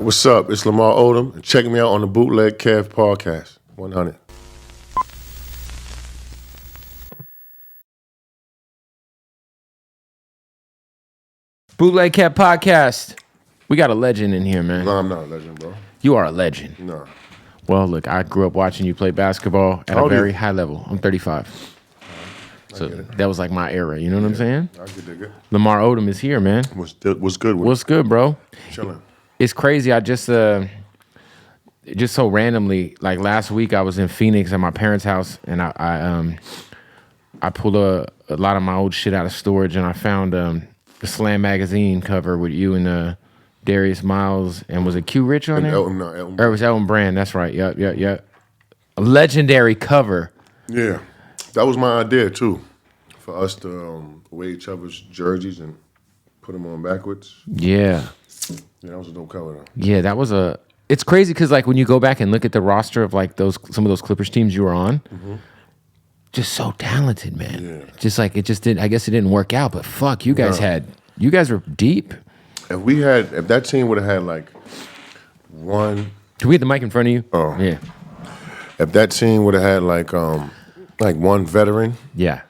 What's up? It's Lamar Odom. And check me out on the Bootleg Kev podcast. 100. Bootleg Cat Podcast. We got a legend in here, man. No, I'm not a legend, bro. You are a legend. No. Well, look, I grew up watching you play basketball at a very high level. I'm 35. So that was like my era. You know what I'm saying? I could dig it. Lamar Odom is here, man. What's good with What's good, bro? Chilling. It's crazy. I just so randomly, like last week, I was in Phoenix at my parents' house, and I pulled a lot of my old shit out of storage, and I found the Slam magazine cover with you and Darius Miles, and was it Q Rich on there? Elton. Or it was Elton Brand. That's right. Yep. A legendary cover. Yeah. That was my idea, too. For us to wear each other's jerseys and put them on backwards. Yeah. Yeah, that was a dope cover, though. Yeah, that was a... It's crazy because, like, when you go back and look at the roster of, like, some of those Clippers teams you were on, just so talented, man. Yeah. Just like, it just didn't... I guess it didn't work out, but fuck, you guys You guys were deep. If that team would have had, like, one... Do we have the mic in front of you? Oh. Yeah. If that team would have had, like one veteran... Yeah.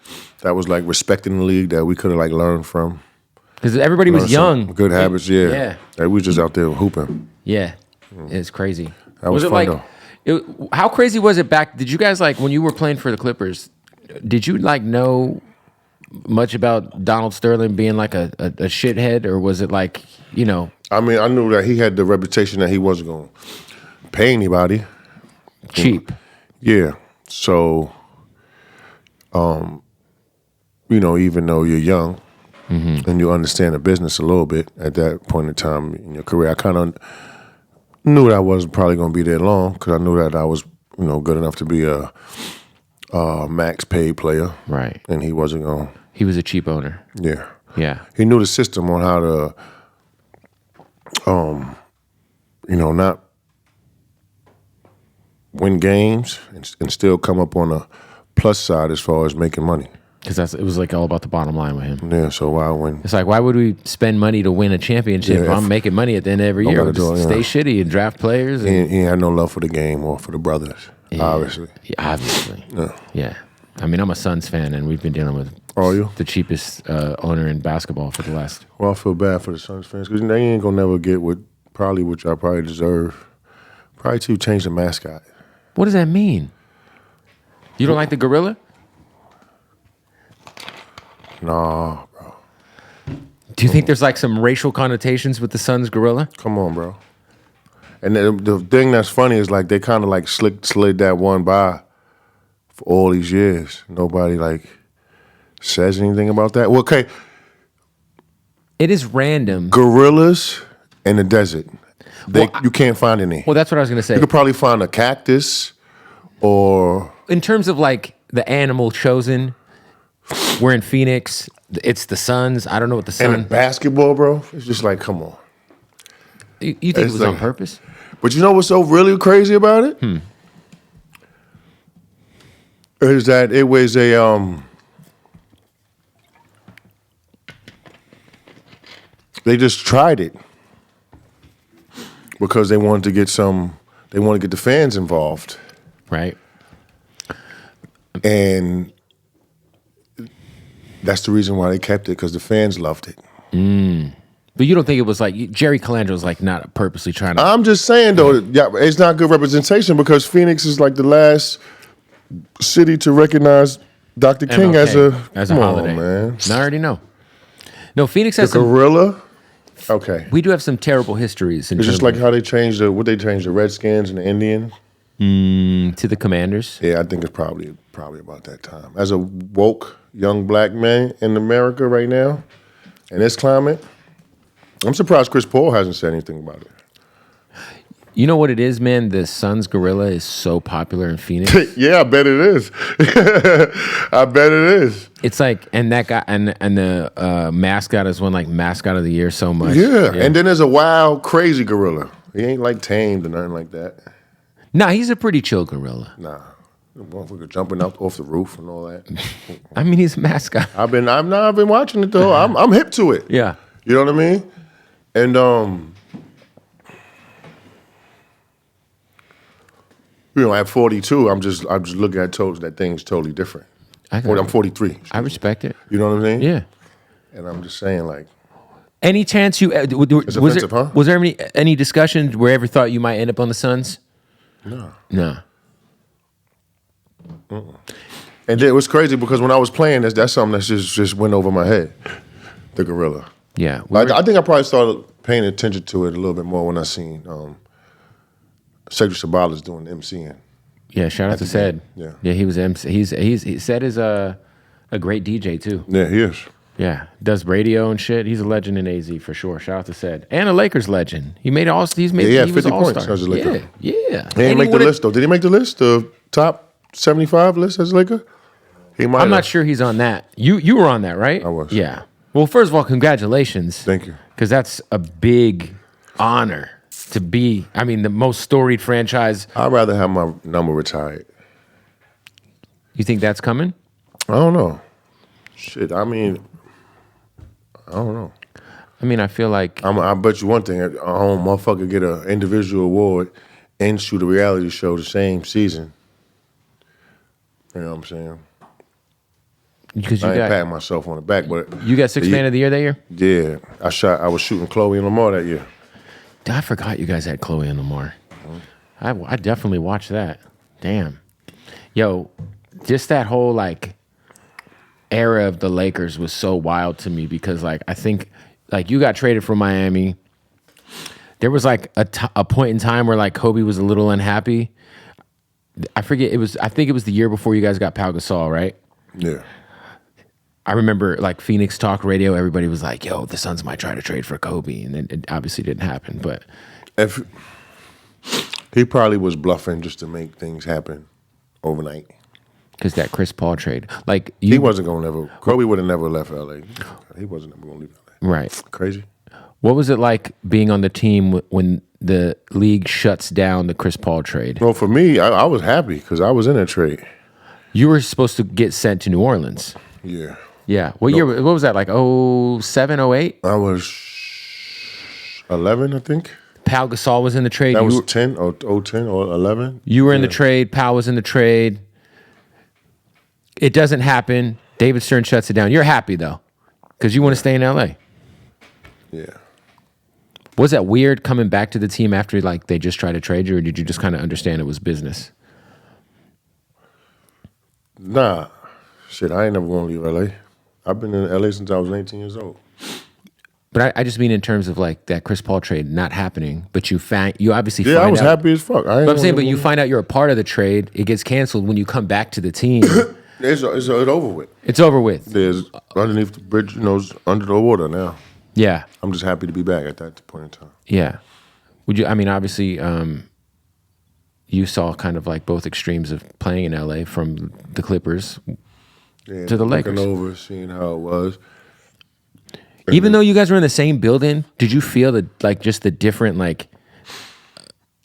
That was, like, respecting the league that we could have, like, learned from. Because everybody was young. Good habits, yeah. Yeah. Like, we was just out there hooping. Yeah. It's crazy. That was it fun, though. How crazy was it back? Did you guys, like, when you were playing for the Clippers, did you, like, know much about Donald Sterling being, like, a shithead? Or was it, like, you know? I mean, I knew that he had the reputation that he wasn't going to pay anybody. Cheap. Yeah. So, even though you're young and you understand the business a little bit at that point in time in your career, I kind of knew that I wasn't probably going to be there long because I knew that I was, good enough to be a max paid player. Right. And he wasn't going to. He was a cheap owner. Yeah. Yeah. He knew the system on how to, not win games and still come up on a plus side as far as making money. Because it was like all about the bottom line with him. Yeah, so why win? It's like, why would we spend money to win a championship if I'm making money at the end of every year? Just stay shitty and draft players. He had no love for the game or for the brothers, obviously. Yeah, obviously. Yeah. I mean, I'm a Suns fan, and we've been dealing with the cheapest owner in basketball for the last... Well, I feel bad for the Suns fans because they ain't going to never get what y'all probably deserve. Probably to change the mascot. What does that mean? You don't like the gorilla? Nah, bro. Do you think there's like some racial connotations with the Suns gorilla? Come on, bro. And the thing that's funny is like they kind of like slid that one by for all these years. Nobody like says anything about that. Well, okay. It is random. Gorillas in the desert. You can't find any. Well, that's what I was going to say. You could probably find a cactus or... In terms of like the animal chosen... We're in Phoenix. It's the Suns. I don't know what the Suns... And in basketball, bro, it's just like, come on. You think it was on purpose? But you know what's so really crazy about it? Is that it was they just tried it because they wanted to get the fans involved. Right. And that's the reason why they kept it, because the fans loved it. But you don't think it was like Jerry Calandro's like not purposely trying to... I'm just saying though, it's not good representation because Phoenix is like the last city to recognize Dr. King as a holiday. Man. I already know. No, Phoenix has the gorilla. Okay, we do have some terrible histories. It's just like how they changed the Redskins and the Indians to the Commanders. Yeah, I think it's probably about that time. As a woke young black man in America right now, in this climate, I'm surprised Chris Paul hasn't said anything about it. You know what it is, man? The Suns gorilla is so popular in Phoenix. Yeah, I bet it is. I bet it is. It's like, and that guy, and the mascot is one like mascot of the year so much. Yeah, and then there's a wild, crazy gorilla. He ain't like tamed or nothing like that. Nah, he's a pretty chill gorilla. Nah, the motherfucker jumping out off the roof and all that. I mean, he's a mascot. I've been watching it though. I'm hip to it. Yeah, you know what I mean. And at 42, I'm just looking at that thing's totally different. I'm 43. I respect it. You know what I'm saying? Yeah. And I'm just saying, like, any chance you it's offensive, huh? Was there any discussion where you ever thought you might end up on the Suns? No. And it was crazy because when I was playing, that's something that just went over my head. The gorilla. Yeah. I think I probably started paying attention to it a little bit more when I seen Cedric Sabalas doing MCing. Yeah, shout out to Ced. Yeah. Yeah, he was MC. Ced is a great DJ too. Yeah, he is. Yeah, does radio and shit. He's a legend in AZ for sure. Shout out to Ced. And a Lakers legend. He made all. He had 50 was points all-star. as a Laker. Yeah. He didn't make the list though. Did he make the list? The top 75 list as a Laker? He might. I'm not sure he's on that. You were on that, right? I was. Yeah. Well, first of all, congratulations. Thank you. Because that's a big honor to be. I mean, the most storied franchise. I'd rather have my number retired. You think that's coming? I don't know. Shit, I mean, I don't know. I mean, I feel like I bet you one thing: a motherfucker get an individual award and shoot a reality show the same season. You know what I'm saying? Because I ain't patting myself on the back, but you got Sixth Man of the Year that year. Yeah, I was shooting Khloe and Lamar that year. I forgot you guys had Khloe and Lamar. I definitely watched that. Damn, yo, just that whole like era of the Lakers was so wild to me because like I think like you got traded from Miami. There was like a point in time where like Kobe was a little unhappy. I forget I think it was the year before you guys got Pau Gasol, right? Yeah. I remember like Phoenix Talk Radio, everybody was like, yo, the Suns might try to trade for Kobe. And then it obviously didn't happen. But if he probably was bluffing just to make things happen overnight. Because that Chris Paul trade. Like he wasn't going to never, Kobe would have never left LA. He wasn't never going to leave LA. Right. Crazy. What was it like being on the team when the league shuts down the Chris Paul trade? Well, for me, I was happy because I was in a trade. You were supposed to get sent to New Orleans. Yeah. Yeah. What year? What was that? Like 07, 08? I was 11, I think. Pau Gasol was in the trade. That was 10 or 010 or 11. You were in the trade. Pau was in the trade. It doesn't happen. David Stern shuts it down. You're happy though, because you want to stay in LA. Yeah. Was that weird coming back to the team after like they just tried to trade you, or did you just kind of understand it was business? Nah. Shit, I ain't never going to leave LA. I've been in LA since I was 18 years old. But I just mean in terms of like that Chris Paul trade not happening, but you obviously I was happy as fuck. But I'm saying, but you find out you're a part of the trade, it gets canceled when you come back to the team. It's over with. It's over with. There's underneath the bridge, it's under the water now. Yeah. I'm just happy to be back at that point in time. Yeah. Would you, I mean, obviously, you saw kind of like both extremes of playing in LA from the Clippers to the Lakers. Looking over, seeing how it was. Even though you guys were in the same building, did you feel just the different, like,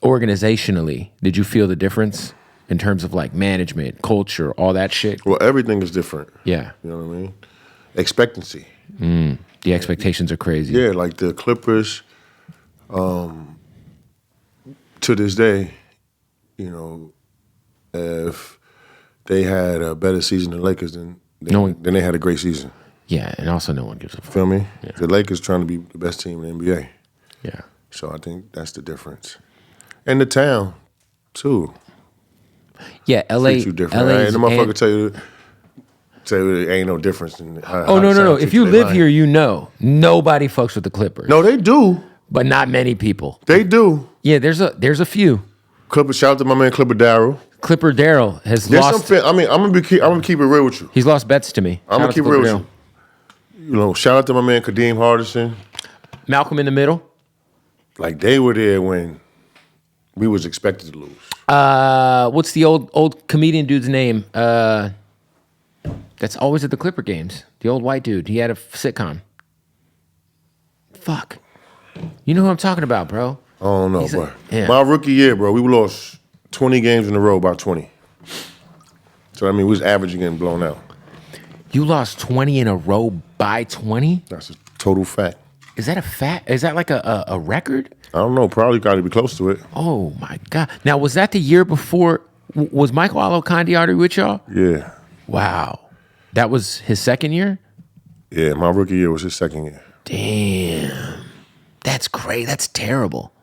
organizationally, did you feel the difference in terms of like management, culture, all that shit? Well, everything is different. Yeah. You know what I mean? Expectancy. The expectations are crazy. Yeah, like the Clippers, to this day, you know, if they had a better season than Lakers, then they had a great season. Yeah, and also no one gives a fuck. Feel me? Yeah. The Lakers trying to be the best team in the NBA. Yeah. So I think that's the difference. And the town, too. Yeah, LA. Treat you different. LA And the motherfucker tell you there ain't no difference in how no. If you live here, you know. Nobody fucks with the Clippers. No, they do. But not many people. They do. Yeah, there's a few. Clipper, shout out to my man Clipper Darryl. Clipper Darryl has lost. I mean, I'm gonna keep it real with you. He's lost bets to me. I'm gonna keep it real with you. You know, shout out to my man Kadeem Hardison. Malcolm in the Middle. Like they were there when we was expected to lose. What's the old comedian dude's name? That's always at the Clipper games. The old white dude. He had a sitcom. Fuck. You know who I'm talking about, bro. I don't know, bro. Yeah. My rookie year, bro, we lost 20 games in a row, about 20. So I mean, we was averaging getting blown out. You lost 20 in a row by 20? That's a total fact. Is that a fact? Is that like a record? I don't know. Probably got to be close to it. Oh my God! Now was that the year before? Was Michael Alukondi already with y'all? Yeah. Wow, that was his second year. Yeah, my rookie year was his second year. Damn, that's great. That's terrible.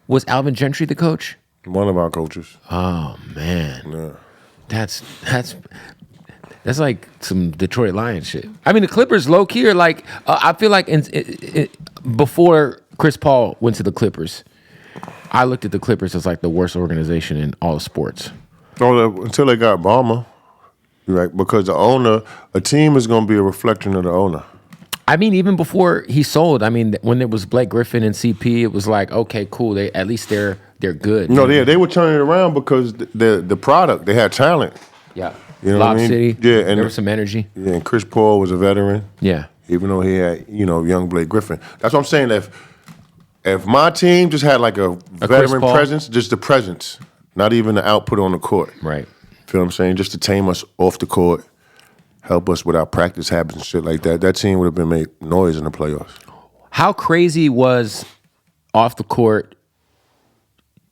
Was Alvin Gentry the coach? One of our coaches. Oh man, Yeah. That's like some Detroit Lions shit. I mean, the Clippers low key are like. I feel like before Chris Paul went to the Clippers, I looked at the Clippers as like the worst organization in all of sports. Oh, until they got Ballmer, right? Because the owner, a team is going to be a reflection of the owner. I mean, even before he sold, I mean, when it was Blake Griffin and CP, it was like, okay, cool. At least they're good. No, they were turning it around because the product, they had talent. Yeah. You know Lob what I mean? City. Yeah, and there was some energy. Yeah, and Chris Paul was a veteran. Yeah. Even though he had, young Blake Griffin. That's what I'm saying. If my team just had like a veteran presence, just the presence, not even the output on the court. Right. Feel what I'm saying? Just to tame us off the court, help us with our practice habits and shit like that. That team would have been made noise in the playoffs. How crazy was off the court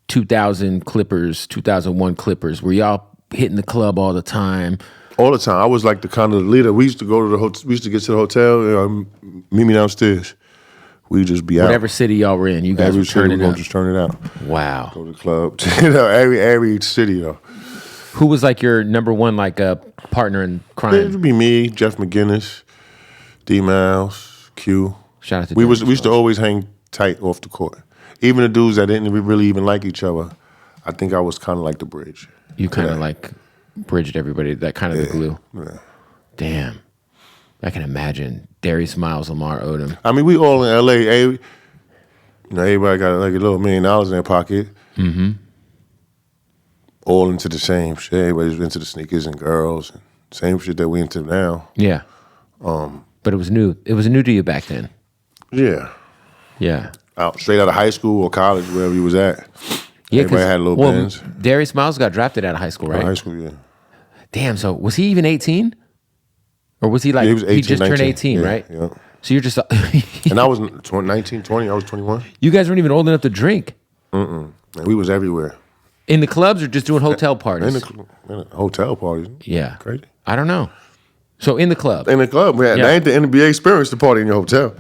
2000 Clippers, 2001 Clippers? Were y'all hitting the club all the time? All the time. I was like the kind of leader. We used to go to the hotel. We used to get to the hotel. Meet me downstairs. We just be out. Whatever city y'all were in, you guys were turning it out. Just turn it out. Wow. Go to the club. Every city though. Who was like your number one partner in crime? It would be me, Jeff McGinnis, D Miles, Q. Shout out to we used to always hang tight off the court. Even the dudes that didn't really even like each other, I think I was kind of like the bridge. You kind of like bridged everybody, that kind of the glue. Yeah. Damn. I can imagine. Darius Miles, Lamar Odom. I mean, we all in LA. Everybody got like a little $1 million in their pocket. Mm-hmm. All into the same shit. Everybody's into the sneakers and girls. And same shit that we into now. Yeah. But it was new. It was new to you back then. Yeah. Yeah. Straight out of high school or college, wherever you was at. Yeah, everybody had little bands. Darius Miles got drafted out of high school, right? High school, yeah. Damn, so was he even 18? Or was he like, he was 18, he just 19, turned 18, yeah, right? Yeah. So you're just... And I was 19, 20, I was 21. You guys weren't even old enough to drink? And we was everywhere. In the clubs or just doing hotel parties? In the hotel parties. Yeah. Crazy. I don't know. So in the club. In the club, man. That ain't the NBA experience to party in your hotel.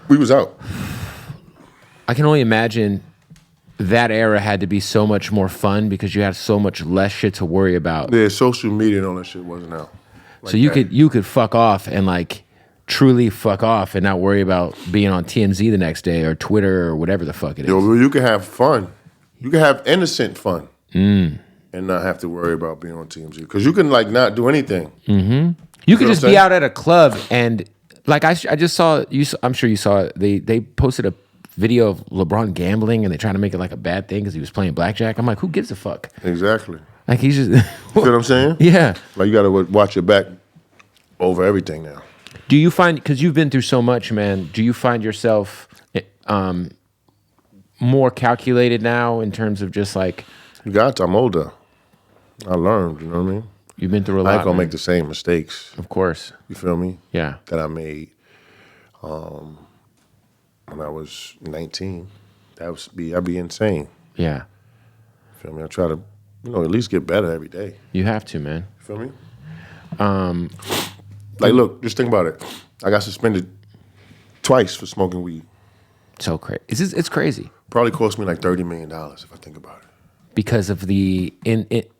We was out. I can only imagine that era had to be so much more fun because you had so much less shit to worry about. Yeah, social media and all that shit wasn't out. Like so you could fuck off and like truly fuck off and not worry about being on TMZ the next day or Twitter or whatever the fuck it is. Yo, you can have fun. You can have innocent fun and not have to worry about being on TMZ because you can like not do anything. Mm-hmm. You could just be out at a club and like I just saw you. I'm sure you saw it. They posted a video of LeBron gambling and they trying to make it like a bad thing because he was playing blackjack. I'm like, who gives a fuck? Exactly. Like he's just. You know what I'm saying? Yeah. Like you got to watch your back over everything now. Do you find, because you've been through so much, man, do you find yourself more calculated now in terms of just like... I'm older. I learned, you know what I mean? You've been through a lot, I ain't going to make the same mistakes. Of course. You feel me? Yeah. That I made when I was 19. I'd be insane. Yeah. You feel me? I try to, at least get better every day. You have to, man. You feel me? Like, look, just think about it. I got suspended twice for smoking weed. So crazy. It's crazy. Probably cost me like $30 million if I think about it. Because of did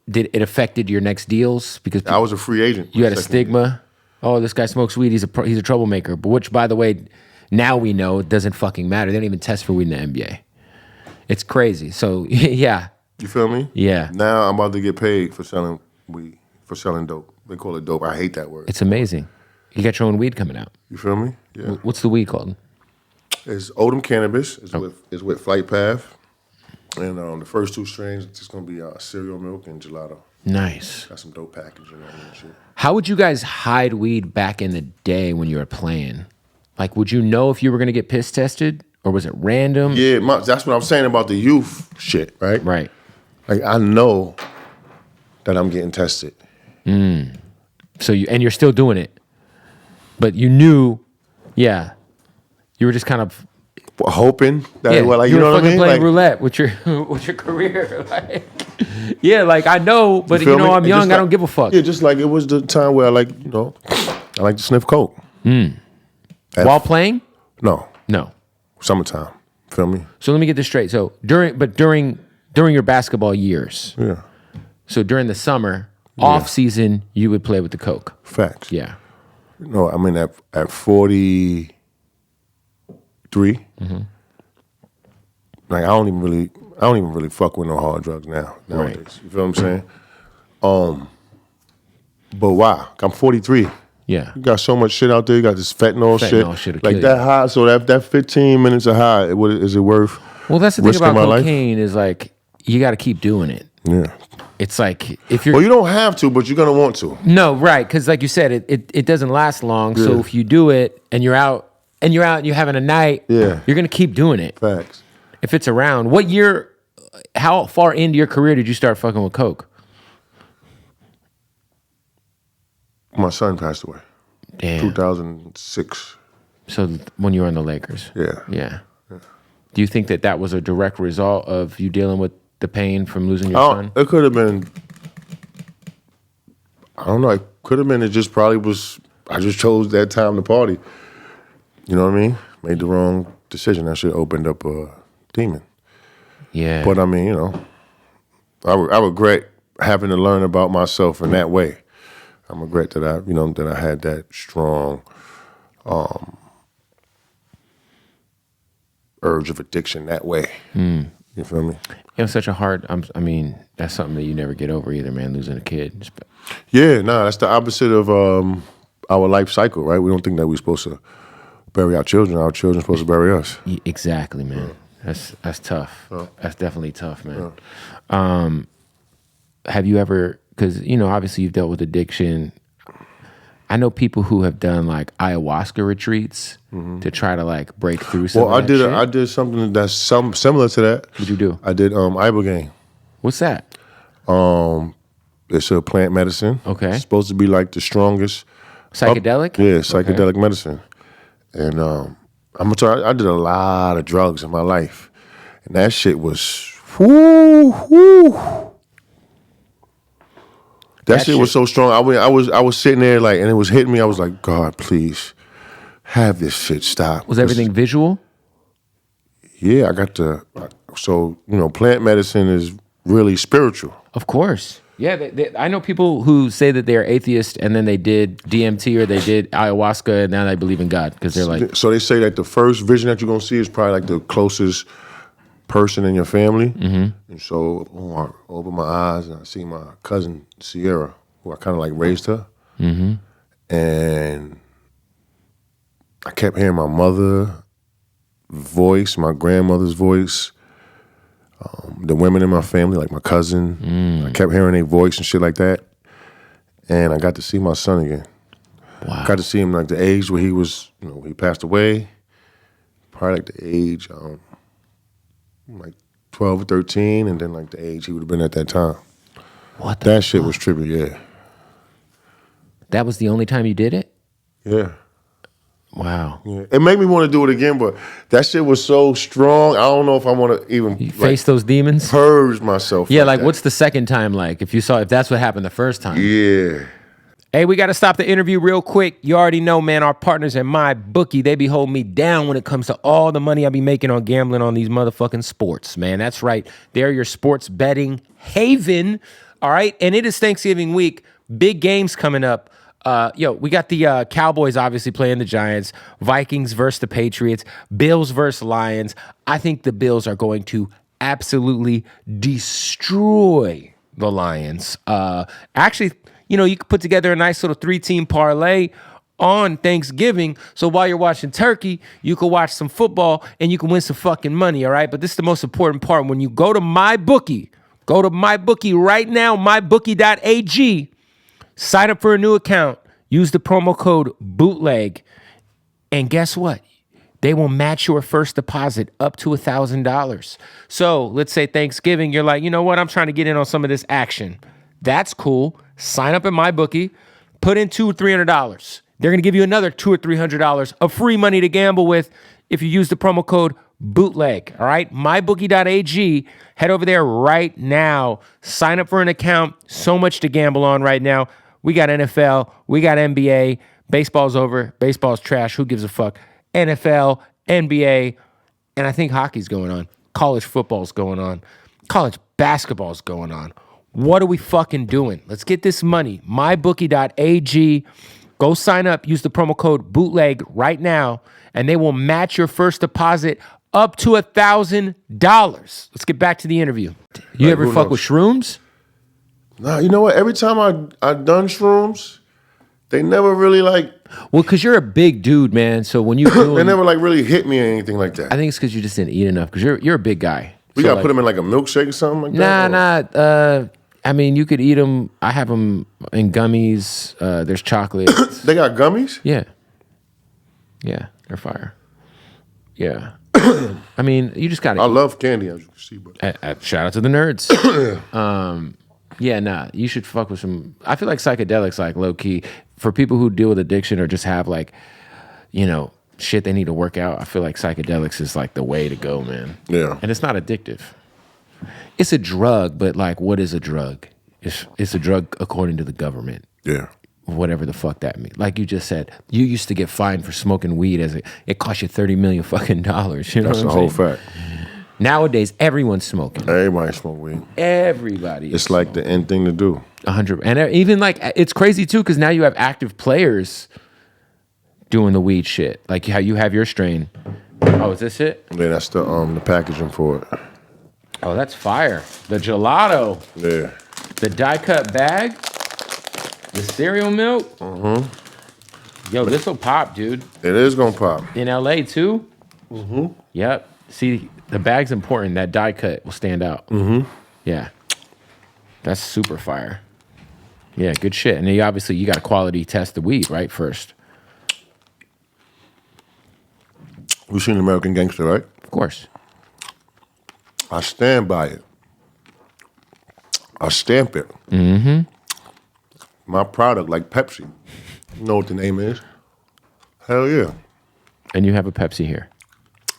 it affected your next deals? Because I was a free agent. You had a stigma. Year. Oh, this guy smokes weed. He's a troublemaker. But which, by the way, now we know it doesn't fucking matter. They don't even test for weed in the NBA. It's crazy. So yeah. You feel me? Yeah. Now I'm about to get paid for selling weed, for selling dope. They call it dope. I hate that word. It's amazing. You got your own weed coming out. You feel me? Yeah. What's the weed called? It's Odom Cannabis. It's with Flight Path. And the first two strains, it's going to be cereal milk and gelato. Nice. Got some dope packaging on it and shit. How would you guys hide weed back in the day when you were playing? Like, would you know if you were going to get piss tested? Or was it random? Yeah, that's what I'm saying about the youth shit, right? Right. Like, I know that I'm getting tested. So you're still doing it. But you knew, yeah, you were just kind of hoping that Yeah, it was like, you you were know what I fucking mean? playing Like, roulette with your with your career. Like, yeah, like I know, but feel me? I'm And young. just I don't give a fuck. Yeah, just like it was the time where I like to sniff coke. While playing? No, No. summertime. Feel me? So let me get this straight. So during your basketball years, Yeah. so during the summer, off season, you would play with the coke. Facts. Yeah. No, I mean at 43. Like I don't even really fuck with no hard drugs nowadays. Right. You feel what I'm saying? But why? I'm 43. Yeah. You got so much shit out there. You got this fentanyl Fentanyl shit. shit'll Like kill that you. high. So that 15 minutes of high, is it worth? Well, that's the thing risking about my life? cocaine is like you got to keep doing it. Yeah. It's like if you're Well, you don't have to, but you're gonna want to. no right because like you said, it doesn't last long. So Yeah. if you do it and you're out and you're having a night, Yeah. you're gonna keep doing it. Facts. If it's around, what year? How far into your career did you start fucking with coke? My son passed away. Damn. 2006. So when you were on the Lakers. Yeah. Yeah. Do you think that was a direct result of you dealing with the pain from losing your Oh, son? it could have been. I don't know. It could have been. It just probably was. I just chose that time to party. You know what I mean? Made the wrong decision. That shit opened up a demon. Yeah. But I mean, I regret having to learn about myself in that way. I regret that I had that strong urge of addiction that way. You feel me? It was such a hard. I mean, that's something that you never get over either, man. Losing a kid. Yeah, that's the opposite of our life cycle, right? We don't think that we're supposed to bury our children. Our children are supposed to bury us. Exactly, man. That's tough. That's definitely tough, man. Have you ever? Because obviously you've dealt with addiction. I know people who have done like ayahuasca retreats to try to like break through some. Well, of that shit. I did something that's similar to that. What'd you do? I did ibogaine. What's that? It's a plant medicine. Okay. It's supposed to be like the strongest Psychedelic? Yeah, psychedelic medicine. And I'm gonna tell you, I did a lot of drugs in my life, and that shit was whoo. That shit was so strong. I was sitting there like, and it was hitting me. I was like, God, please, have this shit stop. Was everything visual? Yeah, I got to. So plant medicine is really spiritual. Of course. Yeah, I know people who say that they're atheist and then they did DMT or they did ayahuasca and now they believe in God because they're like. So they say that the first vision that you're gonna see is probably like the closest person in your family. And so I open my eyes and I see my cousin Sierra, who I kind of like raised her. And I kept hearing my mother's voice, my grandmother's voice, the women in my family, like my cousin. I kept hearing their voice and shit like that. And I got to see my son again. Wow. Got to see him like the age where he was, he passed away. Probably like the age, like 12 or 13, and then like the age he would have been at that time. What the That shit was trippy, yeah. That was the only time you did it? Yeah. Wow. Yeah. It made me want to do it again, but that shit was so strong. I don't know if I want to even face those demons. Purge myself. Yeah, like that. what's the second time like? If that's what happened the first time. Yeah. Hey, we got to stop the interview real quick. You already know, man, our partners at my bookie, they be holding me down when it comes to all the money I be making on gambling on these motherfucking sports, man. That's right. They're your sports betting haven. All right. And it is Thanksgiving week. Big games coming up. We got the Cowboys obviously playing the Giants, Vikings versus the Patriots, Bills versus Lions. I think the Bills are going to absolutely destroy the Lions. Actually, you could put together a nice little 3-team parlay on Thanksgiving. So while you're watching turkey, you can watch some football and you can win some fucking money, all right? But this is the most important part. When you go to MyBookie, right now, mybookie.ag. Sign up for a new account. Use the promo code BOOTLEG. And guess what? They will match your first deposit up to $1,000. So let's say Thanksgiving, you're like, you know what? I'm trying to get in on some of this action. That's cool. Sign up at MyBookie. Put in $200 or $300. They're going to give you another $200 or $300 of free money to gamble with if you use the promo code Bootleg, all right? MyBookie.ag. Head over there right now. Sign up for an account. So much to gamble on right now. We got NFL. We got NBA. Baseball's over. Baseball's trash. Who gives a fuck? NFL, NBA, and I think hockey's going on. College football's going on. College basketball's going on. What are we fucking doing? Let's get this money. MyBookie.ag. Go sign up. Use the promo code BOOTLEG right now, and they will match your first deposit up to $1,000. Let's get back to the interview. You ever fuck with shrooms? Nah, you know what? Every time I done shrooms, they never really like. Well, because you're a big dude, man. So when you they never like really hit me or anything like that. I think it's because you just didn't eat enough. Because you're a big guy. We gotta put them in like a milkshake or something like that. Nah. I mean, you could eat them. I have them in gummies. There's chocolate. They got gummies? Yeah, they're fire. Yeah. I mean, you just gotta. I love candy, as you can see. But shout out to the nerds. Yeah, nah. You should fuck with some. I feel like psychedelics, like low key, for people who deal with addiction or just have like, shit they need to work out. I feel like psychedelics is like the way to go, man. Yeah. And it's not addictive. It's a drug, but like, what is a drug? It's a drug according to the government. Yeah. Whatever the fuck that means. Like you just said, you used to get fined for smoking weed it cost you $30 million fucking dollars. You know That's what the I'm whole saying? fact. Nowadays, everyone's smoking. Everybody smoke weed. Everybody. It's like the end thing to do. 100. And even like, it's crazy too, because now you have active players doing the weed shit. Like how you have your strain. Oh, is this it? Yeah, that's the packaging for it. Oh, that's fire. The gelato. Yeah. The die-cut bag. The cereal milk. Mm-hmm. Yo, this will pop, dude. It is gonna pop. In LA too? Mm-hmm. Yep. See, the bag's important. That die cut will stand out. Mm-hmm. Yeah. That's super fire. Yeah, good shit. And then you got to quality test the weed, right, first. You've seen American Gangster, right? Of course. I stand by it. I stamp it. Mm-hmm. My product, like Pepsi. You know what the name is? Hell yeah. And you have a Pepsi here.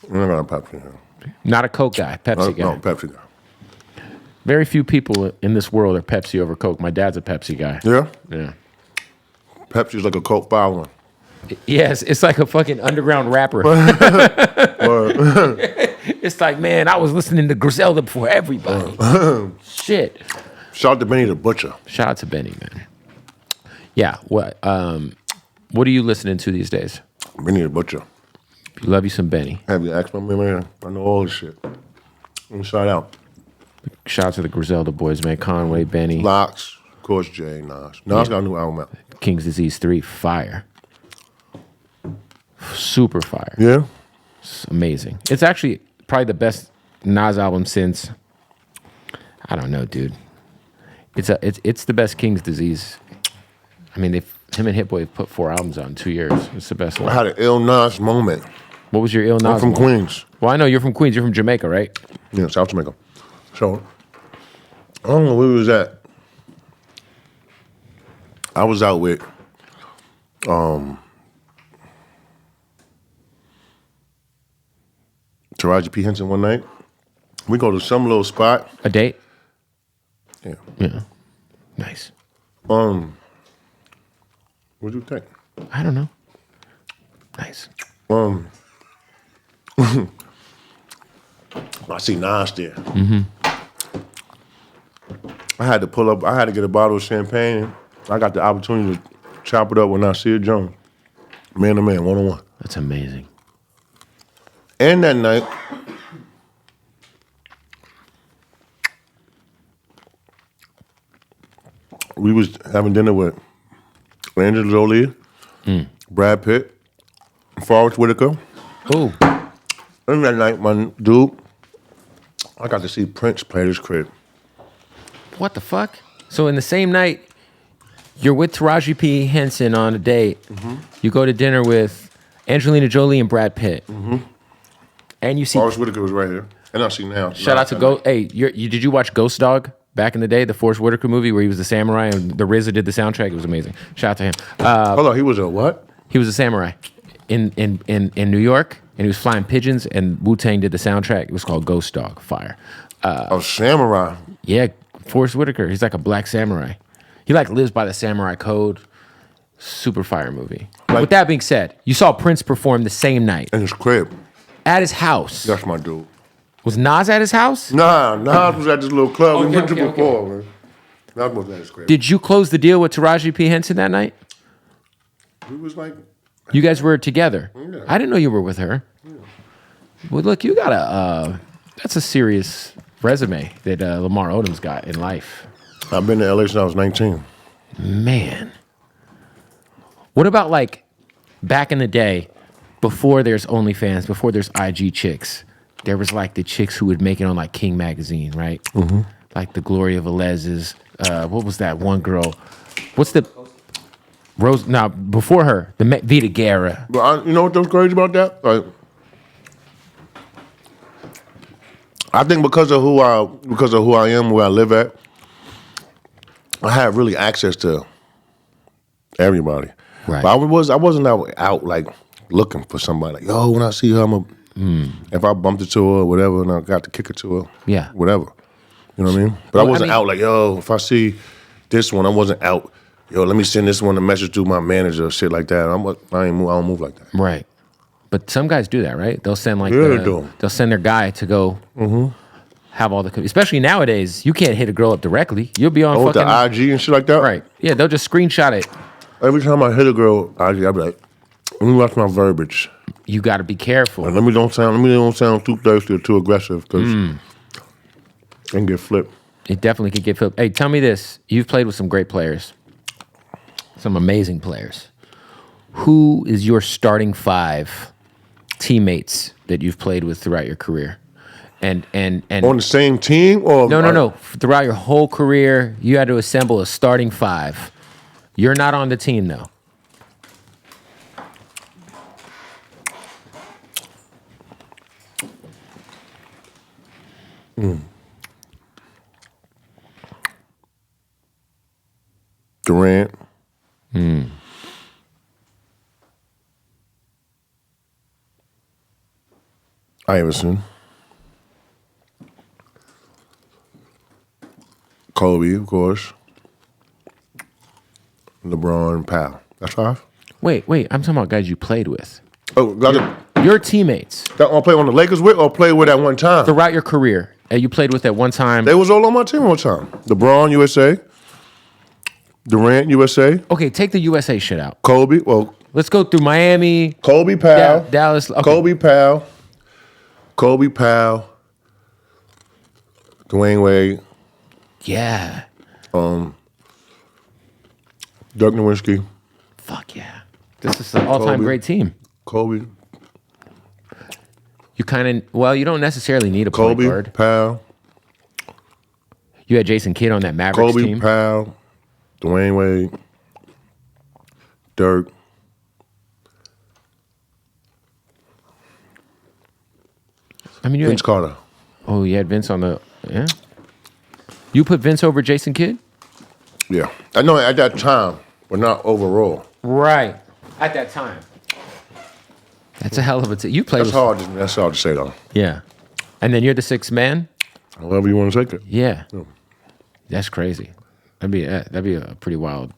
I got a Pepsi here. Not a Coke guy, Pepsi guy. No, Pepsi guy. Very few people in this world are Pepsi over Coke. My dad's a Pepsi guy. Yeah? Yeah. Pepsi's like a cult following. Yes, it's like a fucking underground rapper. It's like, man, I was listening to Griselda before everybody. Shit. Shout out to Benny the Butcher. Shout out to Benny, man. Yeah. What are you listening to these days? Benny the Butcher. Love you some Benny. Have you asked my man? I know all this shit. Shout out. Shout out to the Griselda boys, man. Conway, Benny. Locks, of course, Jay, Nas. Nas got a new album out. King's Disease 3, fire. Super fire. Yeah? It's amazing. It's actually probably the best Nas album since, I don't know, dude. It's the best King's Disease. I mean, him and Hit Boy put 4 albums out in 2 years. It's the best one. I had an ill Nas moment. What was your ill Nas I'm from moment? Queens. Well, I know you're from Queens. You're from Jamaica, right? Yeah, South Jamaica. So, I don't know where we was at. I was out with, Taraji P. Henson one night. We go to some little spot. A date? Yeah. Yeah. Nice. What'd you think? I don't know. Nice. I see Nas there. Mm-hmm. I had to pull up. I had to get a bottle of champagne. I got the opportunity to chop it up with Nasir Jones. Man to man, one-on-one. That's amazing. And that night, we was having dinner with Angelina Jolie, Brad Pitt, Forrest Whitaker. Ooh. And that night, my dude, I got to see Prince play at his crib. What the fuck? So in the same night, you're with Taraji P. Henson on a date. Mm-hmm. You go to dinner with Angelina Jolie and Brad Pitt. Mm-hmm. And you see... Forrest Whitaker was right here. And I see now. Shout out to Ghost... Hey, did you watch Ghost Dog back in the day? The Forrest Whitaker movie where he was the samurai and the RZA did the soundtrack? It was amazing. Shout out to him. Hold on, he was a what? He was a samurai in New York. and he was flying pigeons, and Wu-Tang did the soundtrack. It was called Ghost Dog, fire. Samurai. Yeah, Forrest Whitaker. He's like a black samurai. He like lives by the samurai code. Super fire movie. Like, with that being said, you saw Prince perform the same night. In his crib. At his house. That's my dude. Was Nas at his house? Nah, Nas was at this little club we went to before, man. Nas was at his crib. Did you close the deal with Taraji P. Henson that night? He was like... You guys were together. Yeah. I didn't know you were with her. Yeah. Well, look, you got that's a serious resume that Lamar Odom's got in life. I've been to LA since I was 19. Man. What about like back in the day, before there's OnlyFans, before there's IG chicks, there was like the chicks who would make it on like King Magazine, right? Mm-hmm. Like the Gloria Velez's, what was that one girl? What's the... Rose, no, before her, the Vita Guerra. But you know what's crazy about that? Like, I think because of who I am, where I live at, I have really access to everybody. Right. But I wasn't out like looking for somebody. Like, yo, when I see her, if I bumped into her or whatever, and I got to kick it to her, yeah, whatever. You know what I mean? But I wasn't out like, yo, if I see this one, I wasn't out. Yo, let me send this one a message to my manager or shit like that. I don't move like that. Right. But some guys do that, right? They'll send like they'll send their guy to go have all the, especially nowadays, you can't hit a girl up directly. You'll be on fucking the IG and shit like that. Right. Yeah, they'll just screenshot it. Every time I hit a girl, I'll be like, let me watch my verbiage. You got to be careful. Let me don't sound too thirsty or too aggressive because it can get flipped. It definitely could get flipped. Hey, tell me this. You've played with some great players. Some amazing players. Who is your starting 5 teammates that you've played with throughout your career? And on the same team or no. Throughout your whole career, you had to assemble a starting 5. You're not on the team though. Durant. Iverson. Kobe, of course. LeBron, Powell. That's 5. Wait. I'm talking about guys you played with. Oh, Your teammates. That I play on the Lakers with or play with at one time? Throughout your career. And you played with at one time. They was all on my team one time. LeBron, USA. Durant, USA. Okay, take the USA shit out. Kobe, well. Let's go through Miami. Kobe, Powell. Dallas. Okay. Kobe, Powell. Dwayne Wade. Yeah. Dirk Nowitzki. Fuck yeah. This is an all-time great team. Kobe. You you don't necessarily need a point guard. Kobe, Powell. You had Jason Kidd on that Mavericks team. Kobe, Powell, Dwayne Wade, Dirk. I mean, Vince Carter. Oh, you had Vince on the, yeah? You put Vince over Jason Kidd? Yeah. I know at that time, but not overall. Right. At that time. That's a hell of a team. You played That's hard to say, though. Yeah. And then you're the 6th man? However you want to take it. Yeah. That's crazy. That'd be a pretty wild.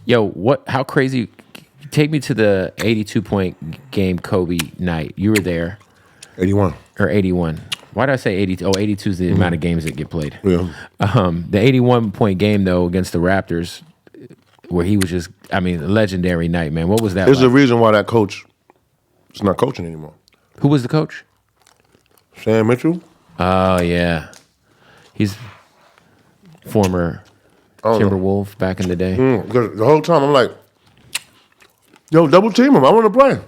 Yo, how crazy? Take me to the 82-point game Kobe night. You were there. 81. Or 81. Why did I say 82? Oh, 82 is the amount of games that get played. Yeah. The 81-point game, though, against the Raptors, where he was just, a legendary night, man. What was that There's like? a reason why that coach is not coaching anymore. Who was the coach? Sam Mitchell. Oh, yeah. He's former Timberwolf back in the day. Because the whole time I'm like, yo, double team him. I want to play.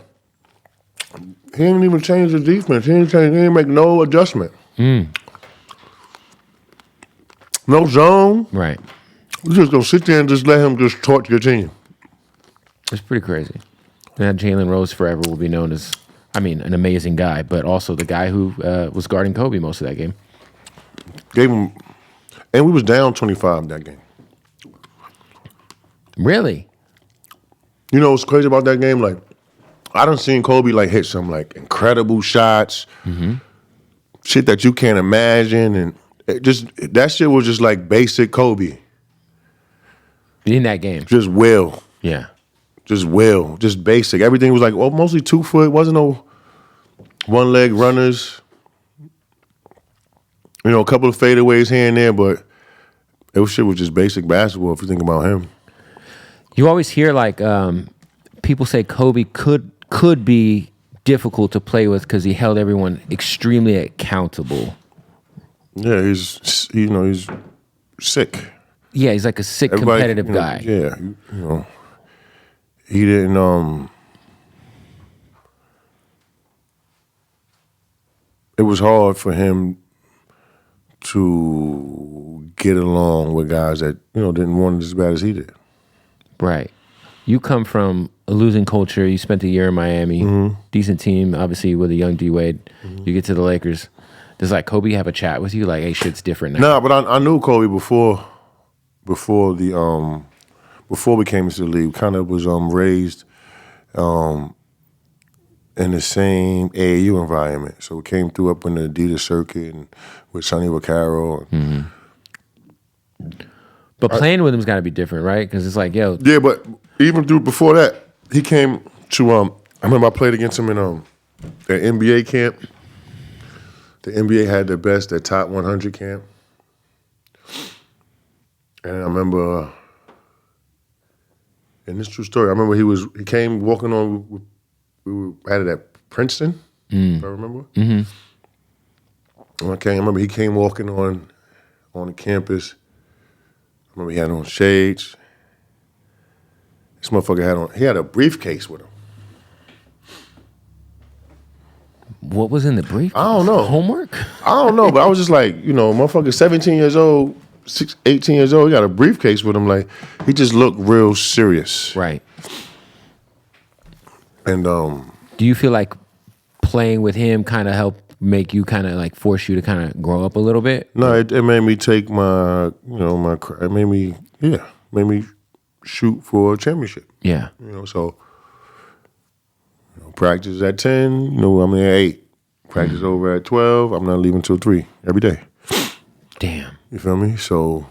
He didn't even change the defense. He didn't make no adjustment. No zone. Right. We're just going to sit there and just let him just torch your team. It's pretty crazy. That Jalen Rose forever will be known as, an amazing guy, but also the guy who was guarding Kobe most of that game. Gave him, and we was down 25 that game. Really? You know what's crazy about that game? Like, I done seen Kobe like hit some like incredible shots, shit that you can't imagine, and that shit was just like basic Kobe. In that game. Just will. Yeah. Just basic. Everything was like, mostly 2 foot. Wasn't no one leg runners. You know, a couple of fadeaways here and there, but shit was just basic basketball if you think about him. You always hear like people say Kobe could be difficult to play with because he held everyone extremely accountable. Yeah, he's sick. Yeah, he's like a sick, competitive guy. Yeah, he didn't. It was hard for him to get along with guys that didn't want it as bad as he did. Right. You come from a losing culture. You spent a year in Miami, decent team, obviously with a young D Wade. You get to the Lakers. Does like Kobe have a chat with you? Like, hey, shit's different now. Nah, but I knew Kobe before we came into the league. Kind of was raised in the same AAU environment. So we came through up in the Adidas circuit and with Sonny Vaccaro. But playing with him's got to be different, right? Because it's like, yo. Yeah, but even before that, he came to. I remember I played against him in the NBA camp. The NBA had their top 100 camp. And I remember, and this true story, I remember he came walking on, we had it at Princeton, if I remember. I remember he came walking on the campus. I remember he had on shades. This motherfucker he had a briefcase with him. What was in the briefcase? I don't know. Homework? I don't know, but I was just like, motherfucker 17 years old, 18 years old, he got a briefcase with him. Like, he just looked real serious. Right. And do you feel like playing with him kind of helped make you kind of like force you to kind of grow up a little bit? No, it made me take it made me shoot for a championship. Yeah. So practice at 10, I'm there at 8. Practice over at 12, I'm not leaving till 3 every day. Damn. You feel me? So,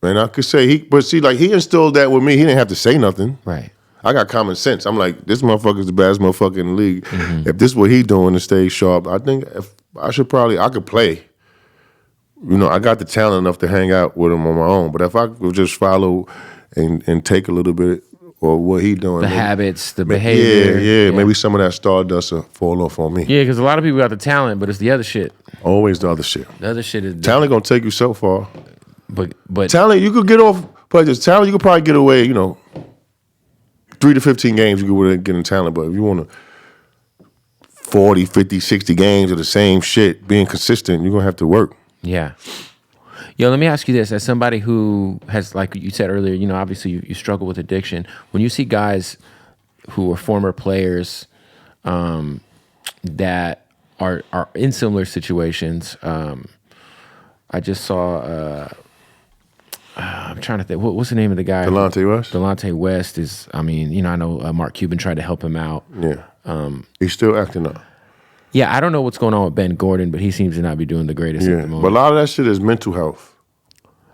and I could say he instilled that with me. He didn't have to say nothing. Right. I got common sense. I'm like, this motherfucker's the baddest motherfucker in the league. If this is what he doing to stay sharp, I think I could play. I got the talent enough to hang out with him on my own. But if I could just follow and take a little bit of what he doing. The habits, the behavior. Yeah, maybe some of that stardust will fall off on me. Yeah, because a lot of people got the talent, but it's the other shit. Always the other shit. The other shit is... Talent gonna take you so far. But talent, you could get off... But just talent, you could probably get away, 3 to 15 games you could get in talent. But if you want to 40, 50, 60 games of the same shit, being consistent, you're going to have to work. Yeah. Yo, let me ask you this. As somebody who has, like you said earlier, obviously you struggle with addiction. When you see guys who are former players that are in similar situations, I just saw... I'm trying to think. What's the name of the guy? Delonte West? Delonte West is, I know Mark Cuban tried to help him out. Yeah. He's still acting up. Yeah, I don't know what's going on with Ben Gordon, but he seems to not be doing the greatest at the moment. But a lot of that shit is mental health.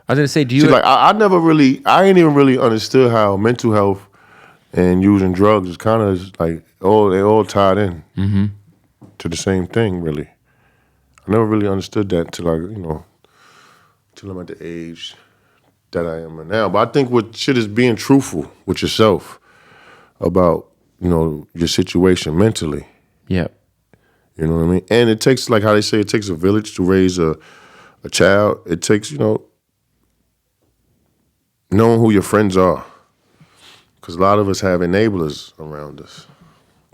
I was going to say, do you... See, I ain't even really understood how mental health and using drugs is kind of like, they all tied in to the same thing, really. I never really understood that till I'm at the age that I am now. But I think what shit is being truthful with yourself about, your situation mentally. Yep. You know what I mean? And it takes, like how they say, it takes a village to raise a child. It takes, knowing who your friends are. Because a lot of us have enablers around us.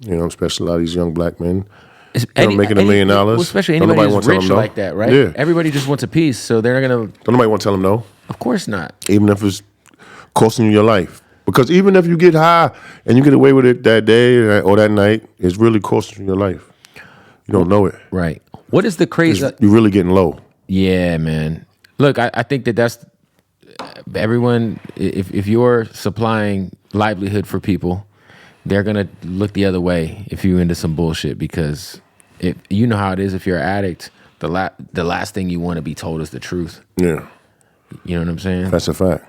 Especially a lot of these young black men. Making $1 million. Well, especially anybody who's rich like that, right? Yeah. Everybody just wants a piece, so they're not going to... Don't nobody want to tell them no. Of course not. Even if it's costing you your life. Because even if you get high and you get away with it that day or that night, it's really costing you your life. You don't know it. Right. What is the crazy... You're really getting low. Yeah, man. Look, I think that's... Everyone, if you're supplying livelihood for people, they're gonna look the other way if you into some bullshit, because you know how it is. If you're an addict, the last thing you want to be told is the truth. Yeah, you know what I'm saying. That's a fact.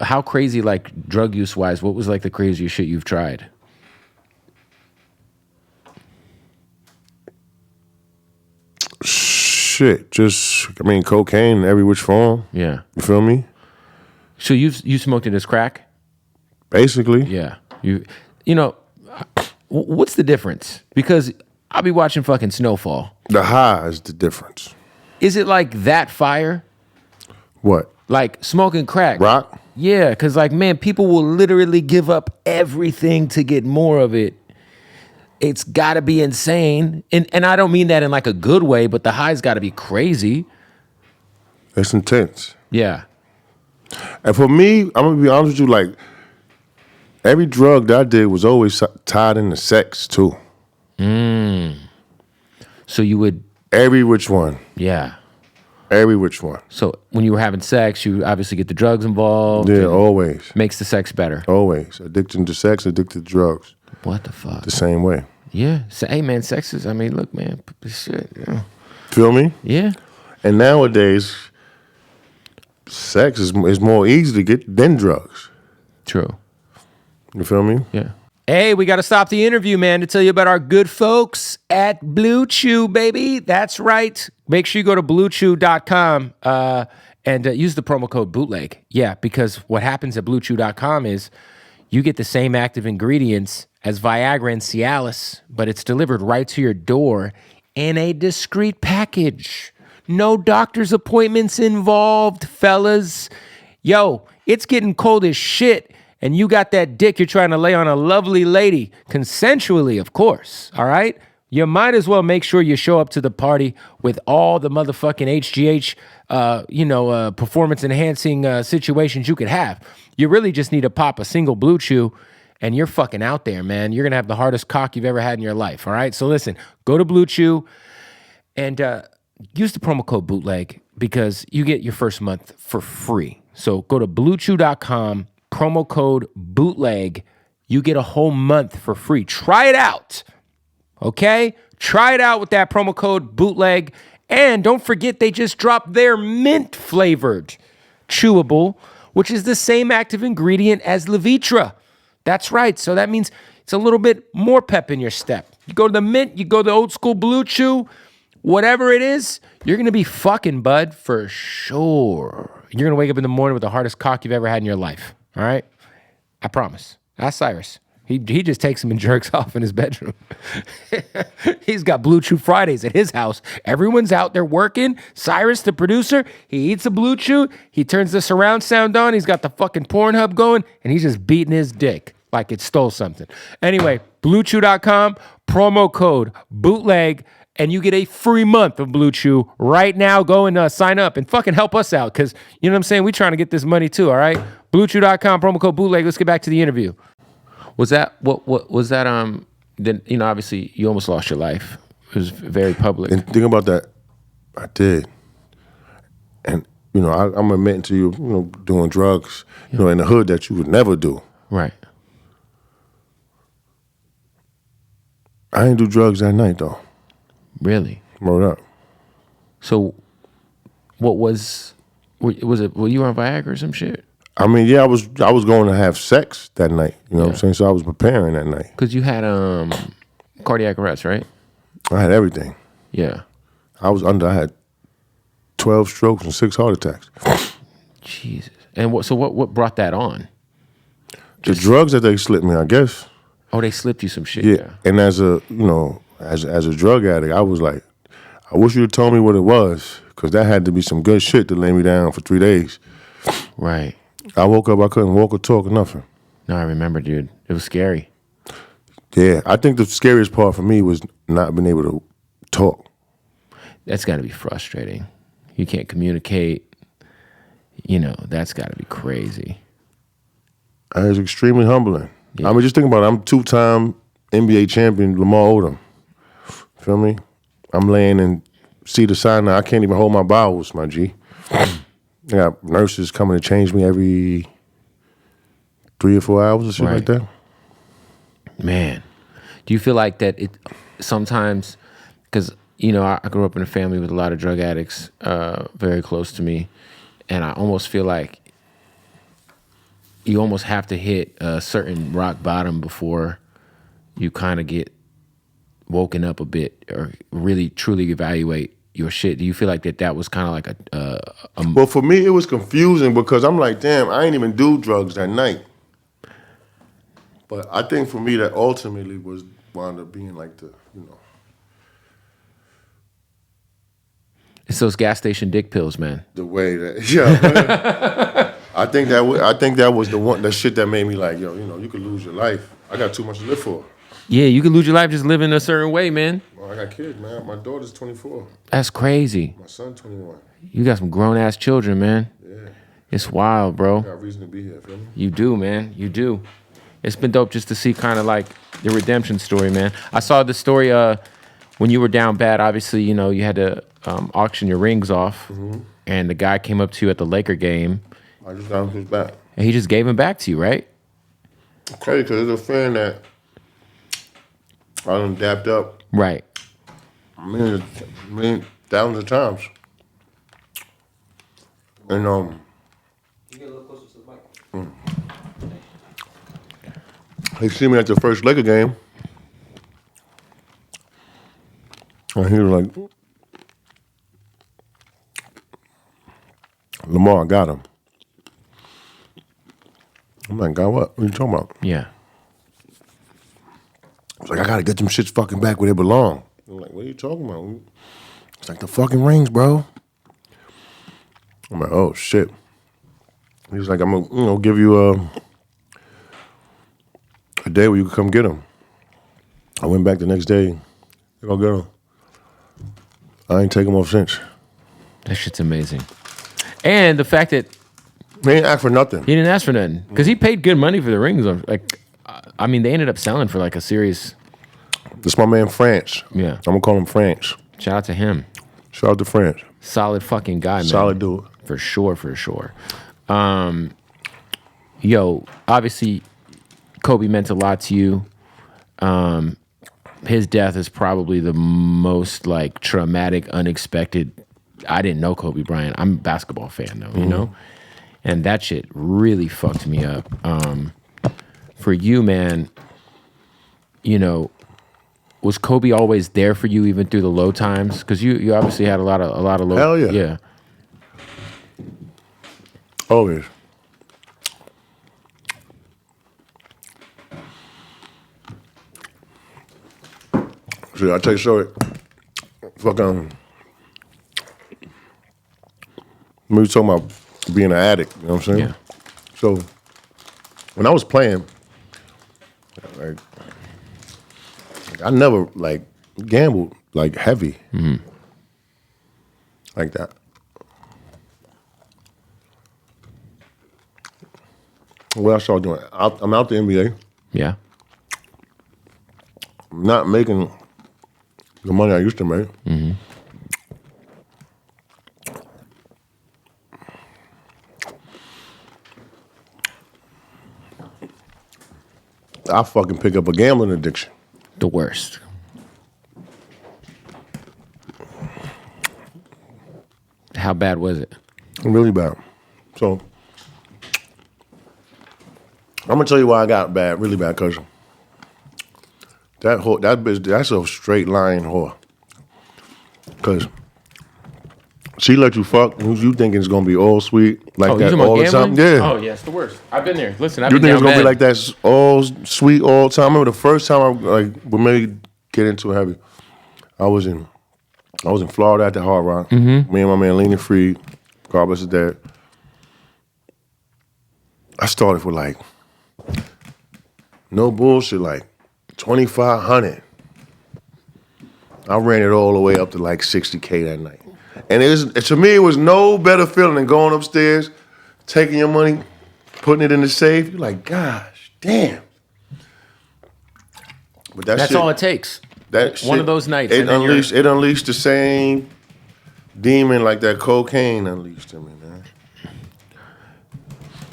How crazy, like drug use wise? What was like the craziest shit you've tried? Shit, cocaine in every which form. Yeah, you feel me? So you smoked it as crack? Basically. Yeah. You know, what's the difference? Because I'll be watching fucking Snowfall. The high is the difference. Is it like that fire? What? Like smoking crack? Rock? Yeah, because like, man, people will literally give up everything to get more of it. It's got to be insane. And I don't mean that in like a good way, but the high's got to be crazy. It's intense. Yeah. And for me, I'm going to be honest with you, like, every drug that I did was always tied into sex, too. So you would... Every which one. Yeah. Every which one. So when you were having sex, you obviously get the drugs involved. Yeah, always. Makes the sex better. Always. Addiction to sex, addicted to drugs. What the fuck? The same way. Yeah. So, hey, man, sex is... I mean, look, man, shit. Yeah. Feel me? Yeah. And nowadays, sex is more easy to get than drugs. True. You feel me? Yeah. Hey, we got to stop the interview, man, to tell you about our good folks at Blue Chew, baby. That's right. Make sure you go to bluechew.com and use the promo code Bootleg. Yeah, because what happens at bluechew.com is you get the same active ingredients as Viagra and Cialis, but it's delivered right to your door in a discreet package. No doctor's appointments involved, fellas. Yo, it's getting cold as shit. And you got that dick you're trying to lay on a lovely lady, consensually, of course, all right? You might as well make sure you show up to the party with all the motherfucking HGH, performance-enhancing situations you could have. You really just need to pop a single Blue Chew, and you're fucking out there, man. You're going to have the hardest cock you've ever had in your life, all right? So listen, go to Blue Chew and use the promo code Bootleg because you get your first month for free. So go to bluechew.com, promo code Bootleg. You get a whole month for free. Try it out, okay? Try it out with that promo code Bootleg. And don't forget, they just dropped their mint-flavored chewable, which is the same active ingredient as Levitra. That's right. So that means it's a little bit more pep in your step. You go to the mint, you go to the old school Blue Chew, whatever it is, you're going to be fucking, bud, for sure. You're going to wake up in the morning with the hardest cock you've ever had in your life. All right? I promise. Ask Cyrus. He just takes him and jerks off in his bedroom. He's got Blue Chew Fridays at his house. Everyone's out there working. Cyrus, the producer, he eats a Blue Chew. He turns the surround sound on. He's got the fucking Pornhub going, and he's just beating his dick like it stole something. Anyway, bluechew.com, promo code Bootleg, and you get a free month of Blue Chew right now. Go and sign up and fucking help us out because, you know what I'm saying? We're trying to get this money too, all right? BlueChew.com, promo code Bootleg. Let's get back to the interview. Was that, what was that, then, you know, obviously you almost lost your life. It was very public. And think about that. I did. And, you know, I'm admitting to you, doing drugs, in the hood that you would never do. Right. I didn't do drugs that night, though. Really? Word up. So, what was it? Were you on Viagra or some shit? I mean, yeah, I was going to have sex that night. You know what I'm saying? So I was preparing that night. Because you had cardiac arrest, right? I had everything. Yeah. I had 12 strokes and 6 heart attacks. Jesus. And what brought that on? The drugs that they slipped me, I guess. Oh, they slipped you some shit. Yeah. And as a drug addict, I was like, I wish you'd have told me what it was, because that had to be some good shit to lay me down for 3 days. Right. I woke up, I couldn't walk or talk or nothing. No, I remember, dude. It was scary. Yeah, I think the scariest part for me was not being able to talk. That's got to be frustrating. You can't communicate. That's got to be crazy. It was extremely humbling. Yeah. I mean, just think about it. I'm 2-time NBA champion Lamar Odom. Feel me? I'm laying in Cedar Sinai. I can't even hold my bowels, my G. I got nurses coming to change me every 3 or 4 hours or shit like that. Man, do you feel like that it sometimes, because, I grew up in a family with a lot of drug addicts, very close to me, and I almost feel like you almost have to hit a certain rock bottom before you kind of get woken up a bit or really truly evaluate your shit. Do you feel like that was kind of like a Well, for me, it was confusing because I'm like, damn, I ain't even do drugs that night. But I think for me, that ultimately wound up being like it's those gas station dick pills, man. the way that, man. I think that was the shit that made me like, yo, you could lose your life. I got too much to live for. Yeah, you could lose your life just living a certain way, man. Well, I got kids, man. My daughter's 24. That's crazy. My son's 21. You got some grown ass children, man. Yeah. It's wild, bro. I got reason to be here, feel me? You do, man. You do. It's been dope just to see kind of like the redemption story, man. I saw the story when you were down bad. Obviously, you had to auction your rings off, and the guy came up to you at the Laker game. I just got his back. And he just gave him back to you, right? Okay, because there's a friend that I done dapped up. Right. Thousands of times. And You get a little closer to the mic. he see me at the first Laker game. And he was like, Lamar, I got him. I'm like, got what? What are you talking about? Yeah. I was like, I gotta get them shits fucking back where they belong. I'm like, what are you talking about? It's like the fucking rings, bro. I'm like, oh shit. He was like, I'm gonna give you a day where you can come get them. I went back the next day to go get them. I ain't take them off since. That shit's amazing. And the fact that He ain't ask for nothing. he didn't ask for nothing. Because he paid good money for the rings. Like, I mean, they ended up selling for like a serious. This my man France. Yeah. I'm gonna call him France. Shout out to him. Shout out to France. Solid fucking guy, man. Solid dude. For sure, for sure. Obviously, Kobe meant a lot to you. His death is probably the most like traumatic, unexpected. I didn't know Kobe Bryant. I'm a basketball fan though, you know? And that shit really fucked me up. For you, man, was Kobe always there for you even through the low times? Because you obviously had a lot of low. Hell yeah. Yeah. Always. See, I'll tell you a story. Fucking, we were talking about being an addict, you know what I'm saying? Yeah. So, when I was playing, like, I never, like, gambled, like, heavy. Like that. What I started doing, I'm out the NBA. Yeah. I'm not making the money I used to make. I fucking pick up a gambling addiction. The worst. How bad was it? Really bad. So, I'm gonna tell you why I got bad, really bad, cause that whore, that bitch, that's a straight lying whore. Cause she let you fuck, and you think it's gonna be all sweet like You that talking about all the time. gambling? Yeah. Oh, yeah, it's the worst. I've been there. Listen, I've You been think it's down gonna be bad. like that all sweet all the time? I remember the first time we maybe get into it heavy. I was in Florida at the Hard Rock. Me and my man Leaning Free, God bless his dad. I started with like no bullshit, like 2,500. I ran it all the way up to like 60K that night. And to me, it was no better feeling than going upstairs, taking your money, putting it in the safe. You're like, gosh, damn. But That's shit, all it takes. that One shit, of those nights. It and then unleashed the same demon like that cocaine unleashed in me, man.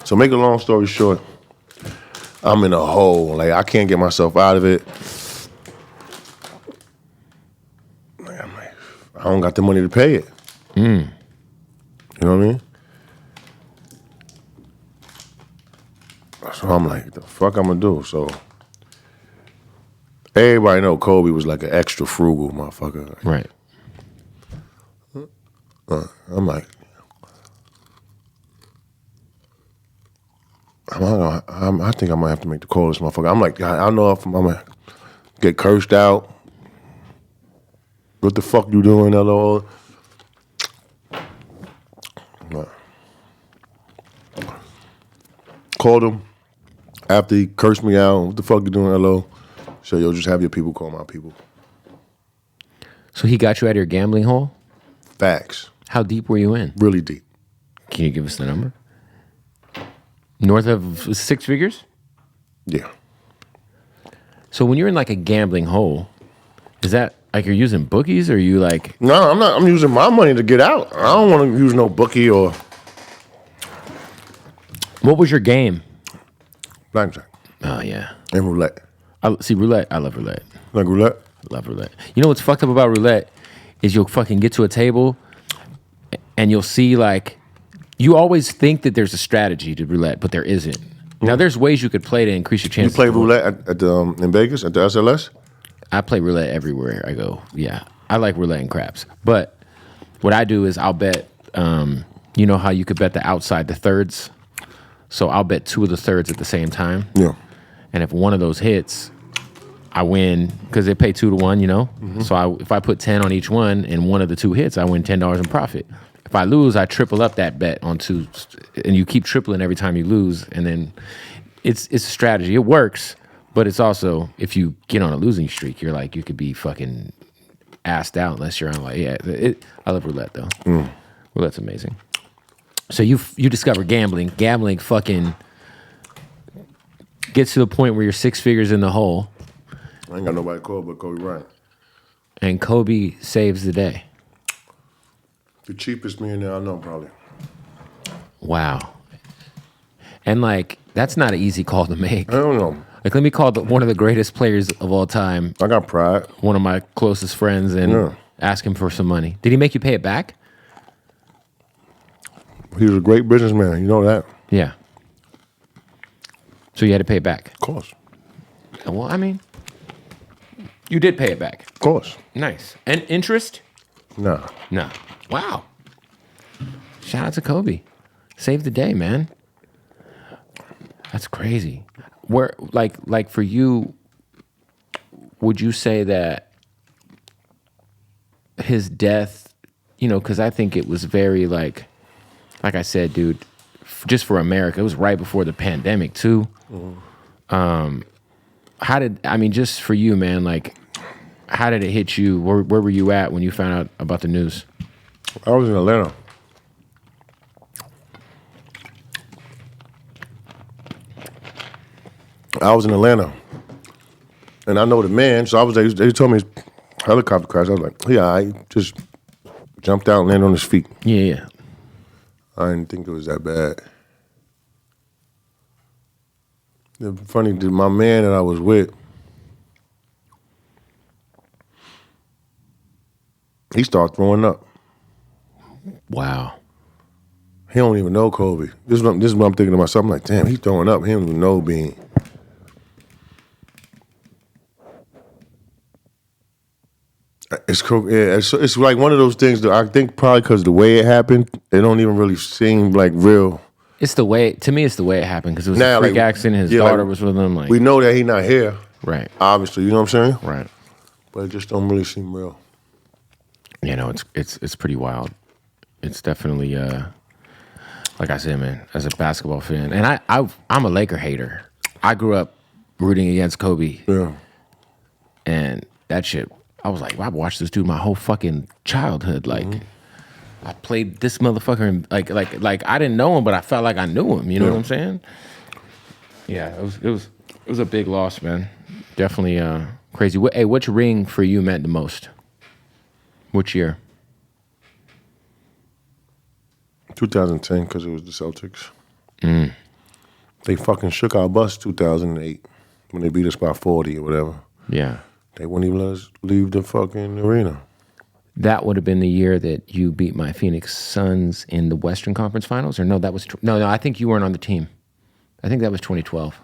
So make a long story short, I'm in a hole. Like, I can't get myself out of it. Like, I'm like, I don't got the money to pay it. You know what I mean? So I'm like, the fuck I'm gonna do? So everybody know Kobe was like an extra frugal motherfucker. Right. I'm like, I think I might have to make the call to this motherfucker. I'm like, I don't know if I'm gonna get cursed out. What the fuck you doing, LOL? Called him after he cursed me out. What the fuck you doing, LO? So, yo, just have your people call my people. So he got you out of your gambling hole? Facts. How deep were you in? Really deep. Can you give us the number? North of 6 figures? Yeah. So when you're in like a gambling hole, is that like you're using bookies or are you like... No, I'm not. I'm using my money to get out. I don't want to use no bookie or... What was your game? blackjack Oh, yeah. and roulette. See, roulette, I love roulette. Like roulette? Love roulette. You know what's fucked up about roulette is you'll fucking get to a table and you'll see like... You always think that there's a strategy to roulette, but there isn't. Now, there's ways you could play to increase your chances. You play roulette at the in Vegas at the SLS? I play roulette everywhere I go. Yeah, I like roulette and craps. But what I do is I'll bet. You know how you could bet the outside, the thirds. So I'll bet 2 of the thirds at the same time. Yeah. And if one of those hits, I win because they pay 2 to 1. You know. So if I put 10 on each one and one of the 2 hits, I win $10 in profit. If I lose, I triple up that bet on 2, and you keep tripling every time you lose, and then it's a strategy. It works, but it's also, if you get on a losing streak, you're like, you could be fucking assed out unless you're on like, I love roulette though. Roulette's amazing. So you discover gambling. Gambling fucking gets to the point where you're 6 figures in the hole. I ain't got nobody called but Kobe Bryant. And Kobe saves the day. The cheapest millionaire I know, probably. Wow. And like, that's not an easy call to make. I don't know. Like, let me call one of the greatest players of all time, I got pride. one of my closest friends, and ask him for some money. Did he make you pay it back? He was a great businessman. You know that? Yeah. So you had to pay it back? Of course. Well, I mean, you did pay it back. Of course. Nice. And interest? Nah. No. Wow. Shout out to Kobe. Saved the day, man. That's crazy. Where, like for you, would you say that his death, you know, because I think it was very like I said, dude, just for America, it was right before the pandemic too. Just for you, man, like, how did it hit you? Where were you at when you found out about the news? I was in Atlanta. And I know the man, so I was there. They told me his helicopter crash. I was like, yeah, I just jumped out and landed on his feet. Yeah. I didn't think it was that bad. The funny, my man that I was with, he started throwing up. Wow. He don't even know Kobe. This is what I'm thinking to myself. I'm like, damn, he's throwing up. He don't even know Bean. It's cool. Yeah, it's like one of those things that I think probably because the way it happened, it don't even really seem like real. It's the way, to me, it's the way it happened because it was a freak accident. His daughter was with him. Like, we know that he not here. Right. Obviously, you know what I'm saying? Right. But it just don't really seem real. You know, it's pretty wild. It's definitely, like I said, man, as a basketball fan, and I'm a Laker hater. I grew up rooting against Kobe. Yeah. And that shit, I was like, well, I've watched this dude my whole fucking childhood. Like, I played this motherfucker, and like I didn't know him, but I felt like I knew him. You know what I'm saying? Yeah, it was a big loss, man. Definitely crazy. Hey, which ring for you meant the most? Which year? 2010, because it was the Celtics. They fucking shook our bus 2008 when they beat us by 40 or whatever. Yeah. They wouldn't even let us leave the fucking arena. That would have been the year that you beat my Phoenix Suns in the Western Conference Finals, or no? That was no. I think you weren't on the team. I think that was 2012.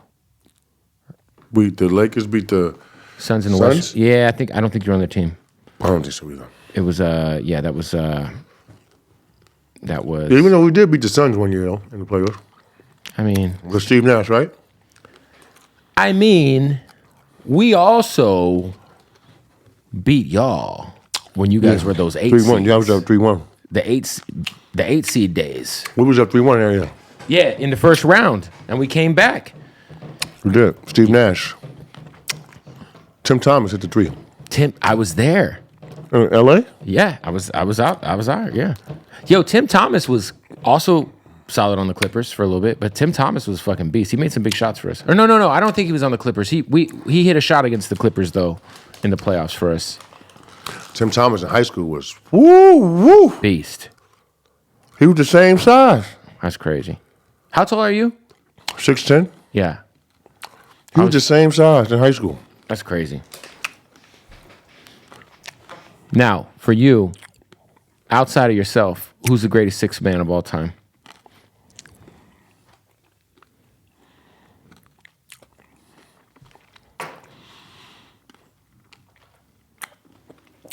The Lakers beat the Suns in the Suns? West. Yeah, I don't think you're on the team. I don't think so either. It was yeah, that was Even though we did beat the Suns one year though in the playoffs. I mean, With Steve Nash, right? We also beat y'all when you guys were those 8 3-1. seeds. Yeah, I was up 3-1. The 8 seed days. We was up 3-1 area. Yeah, in the first round, and we came back. We did. Steve Nash. Tim Thomas hit the 3. Tim, I was there. L.A.? Yeah, I was out. Yeah. Yo, Tim Thomas was also solid on the Clippers for a little bit, but Tim Thomas was fucking beast. He made some big shots for us. Or no, I don't think he was on the Clippers. He hit a shot against the Clippers though in the playoffs for us. Tim Thomas in high school was woo. Beast. He was the same size. That's crazy. How tall are you? 6'10". Yeah. He was the same size in high school. That's crazy. Now, for you, outside of yourself, who's the greatest sixth man of all time?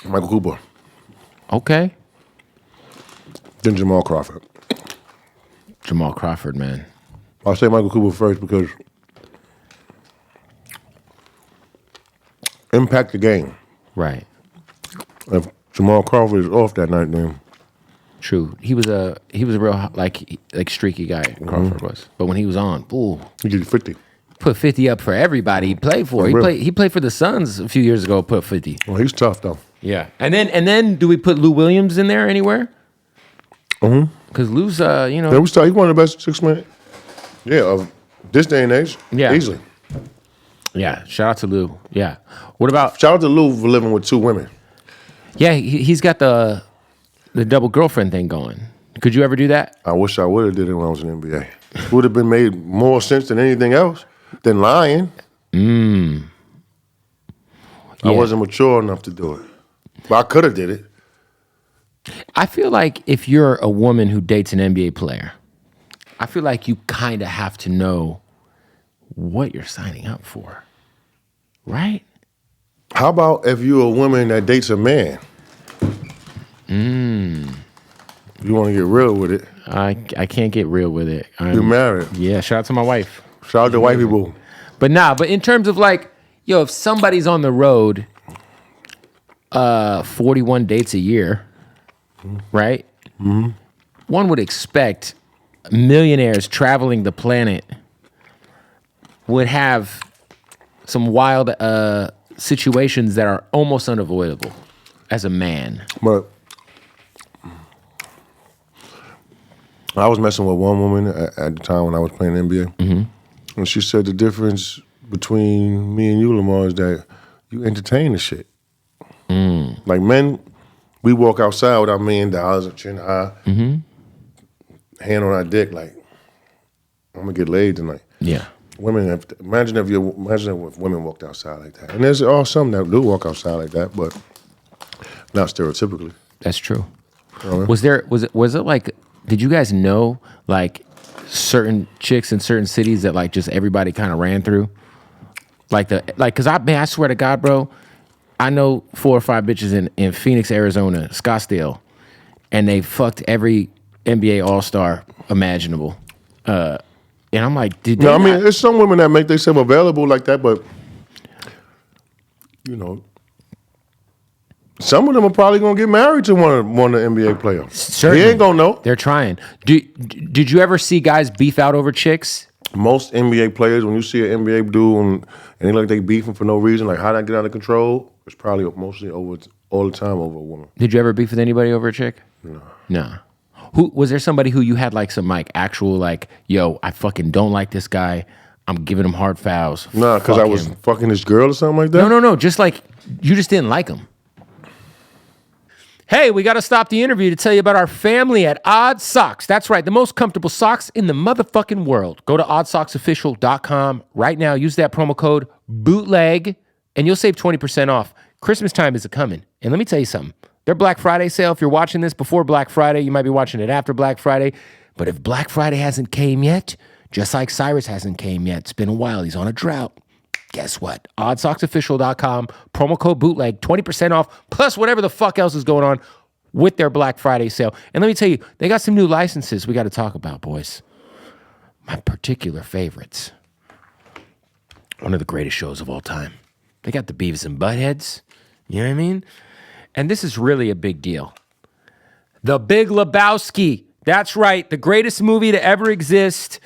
Michael Cooper. Okay. Then Jamal Crawford. Jamal Crawford, man. I'll say Michael Cooper first because impact the game. Right. If Jamal Crawford is off that night, then True. He was a real like streaky guy. Crawford was, but when he was on, ooh, he gives you 50. put 50 up for everybody he played for. He played for the Suns a few years ago. Put 50. Well, he's tough though. Yeah. And then do we put Lou Williams in there anywhere? Because Lou's Yeah, he's one of the best 6 men. Yeah, of this day and age. Yeah. Easily. Yeah. Shout out to Lou. Yeah. What about? Shout out to Lou for living with 2 women. Yeah, he's got the double girlfriend thing going. Could you ever do that? I wish I would have did it when I was in the NBA. It would have been made more sense than anything else than lying. Yeah. I wasn't mature enough to do it. But I could have did it. I feel like if you're a woman who dates an NBA player, I feel like you kind of have to know what you're signing up for, right? How about if you're a woman that dates a man? You want to get real with it. I can't get real with it. You're married. Yeah, shout out to my wife. Shout out to white people. But in terms of like, if somebody's on the road 41 dates a year, right? Mm-hmm. One would expect millionaires traveling the planet would have some wild situations that are almost unavoidable as a man. But I was messing with one woman at the time when I was playing NBA. And she said the difference between me and you, Lamar, is that you entertain the shit. Like men, we walk outside with our $1 million, chin high, hand on our dick, like, I'm gonna get laid tonight. Yeah. Women, imagine if women walked outside like that. And there's some that do walk outside like that, but not stereotypically. That's true. You know what I mean? Was it like, did you guys know like certain chicks in certain cities that like just everybody kind of ran through? Cause I swear to God, bro, I know 4 or 5 bitches in Phoenix, Arizona, Scottsdale, and they fucked every NBA All-Star imaginable. And I'm like, there's some women that make themselves available like that, but some of them are probably gonna get married to one of the NBA players. Certainly. He ain't gonna know. They're trying. Did you ever see guys beef out over chicks? Most NBA players, when you see an NBA dude and they look like they beefing for no reason, like how'd I get out of control? It's probably mostly all the time over a woman. Did you ever beef with anybody over a chick? No. Who was there? Somebody who you had like some like actual like, yo, I fucking don't like this guy. I'm giving him hard fouls. Nah, because I was fucking this girl or something like that? No. Just like you just didn't like him. Hey, we got to stop the interview to tell you about our family at Odd Socks. That's right, the most comfortable socks in the motherfucking world. Go to oddsocksofficial.com right now. Use that promo code BOOTLEG, and you'll save 20% off. Christmas time is a-coming. And let me tell you something. Their Black Friday sale, if you're watching this before Black Friday, you might be watching it after Black Friday. But if Black Friday hasn't came yet, just like Cyrus hasn't came yet, it's been a while, he's on a drought. Guess what? Oddsocksofficial.com, promo code BOOTLEG, 20% off, plus whatever the fuck else is going on with their Black Friday sale. And let me tell you, they got some new licenses we got to talk about, boys. My particular favorites. One of the greatest shows of all time. They got the Beavis and Buttheads. You know what I mean? And this is really a big deal. The Big Lebowski. That's right. The greatest movie to ever exist.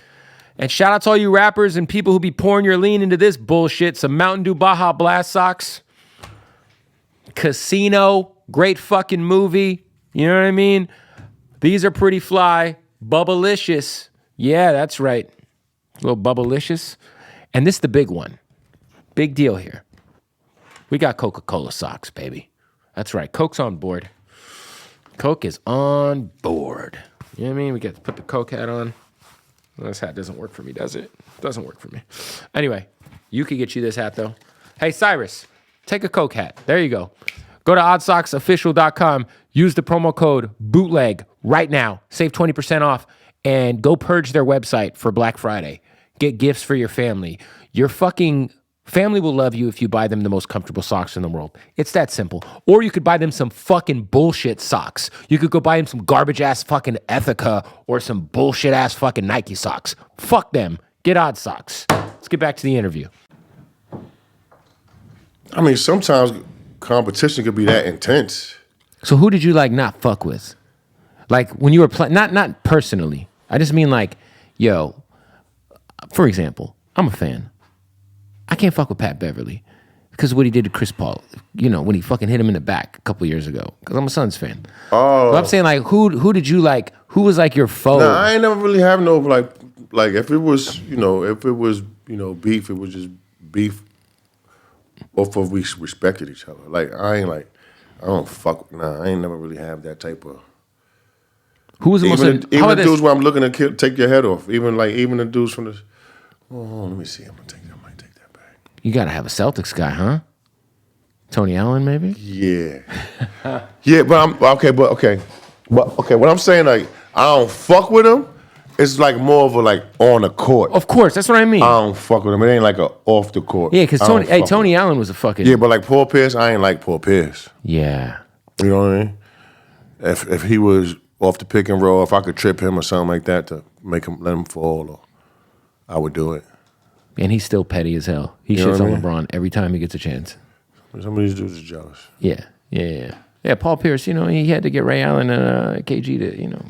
And shout out to all you rappers and people who be pouring your lean into this bullshit. Some Mountain Dew Baja Blast socks. Casino. Great fucking movie. You know what I mean? These are pretty fly. Bubblicious. Yeah, that's right. A little Bubblicious. And this is the big one. Big deal here. We got Coca-Cola socks, baby. That's right. Coke's on board. Coke is on board. You know what I mean? We get to put the Coke hat on. Well, this hat doesn't work for me, does it? Doesn't work for me. Anyway, you could get you this hat, though. Hey, Cyrus, take a Coke hat. There you go. Go to oddsocksofficial.com. Use the promo code BOOTLEG right now. Save 20% off. And go purge their website for Black Friday. Get gifts for your family. Your fucking family will love you if you buy them the most comfortable socks in the world. It's that simple. Or you could buy them some fucking bullshit socks. You could go buy them some garbage-ass fucking Ethica or some bullshit-ass fucking Nike socks. Fuck them. Get Odd Socks. Let's get back to the interview. I mean, sometimes competition could be that intense. So who did you, like, not fuck with? Like, when you were playing, not personally. I just mean, like, yo, for example, I'm a fan. I can't fuck with Pat Beverly because of what he did to Chris Paul, you know, when he fucking hit him in the back a couple years ago. Because I'm a Suns fan. Oh, but I'm saying, like, who did you like? Who was like your foe? Nah, I ain't never really have no like if it was beef, it was just beef. Both of we respected each other. Like I don't fuck. Nah, I ain't never really have that type of. Who was the most? Even the dudes where I'm looking to take your head off. Even the dudes from the. Oh, let me see. I might take that back. You gotta have a Celtics guy, huh? Tony Allen, maybe. Yeah, yeah, but I'm okay. What I'm saying, like, I don't fuck with him. It's like more of a like on the court. Of course, that's what I mean. I don't fuck with him. It ain't like a off the court. Yeah, because Tony Allen was a fucking. Yeah, but like Paul Pierce, I ain't like Paul Pierce. Yeah. You know what I mean? If he was off the pick and roll, if I could trip him or something like that to let him fall, or I would do it. And he's still petty as hell. He shits on LeBron every time he gets a chance. Some of these dudes are jealous. Yeah. Paul Pierce, you know, he had to get Ray Allen and KG to, you know.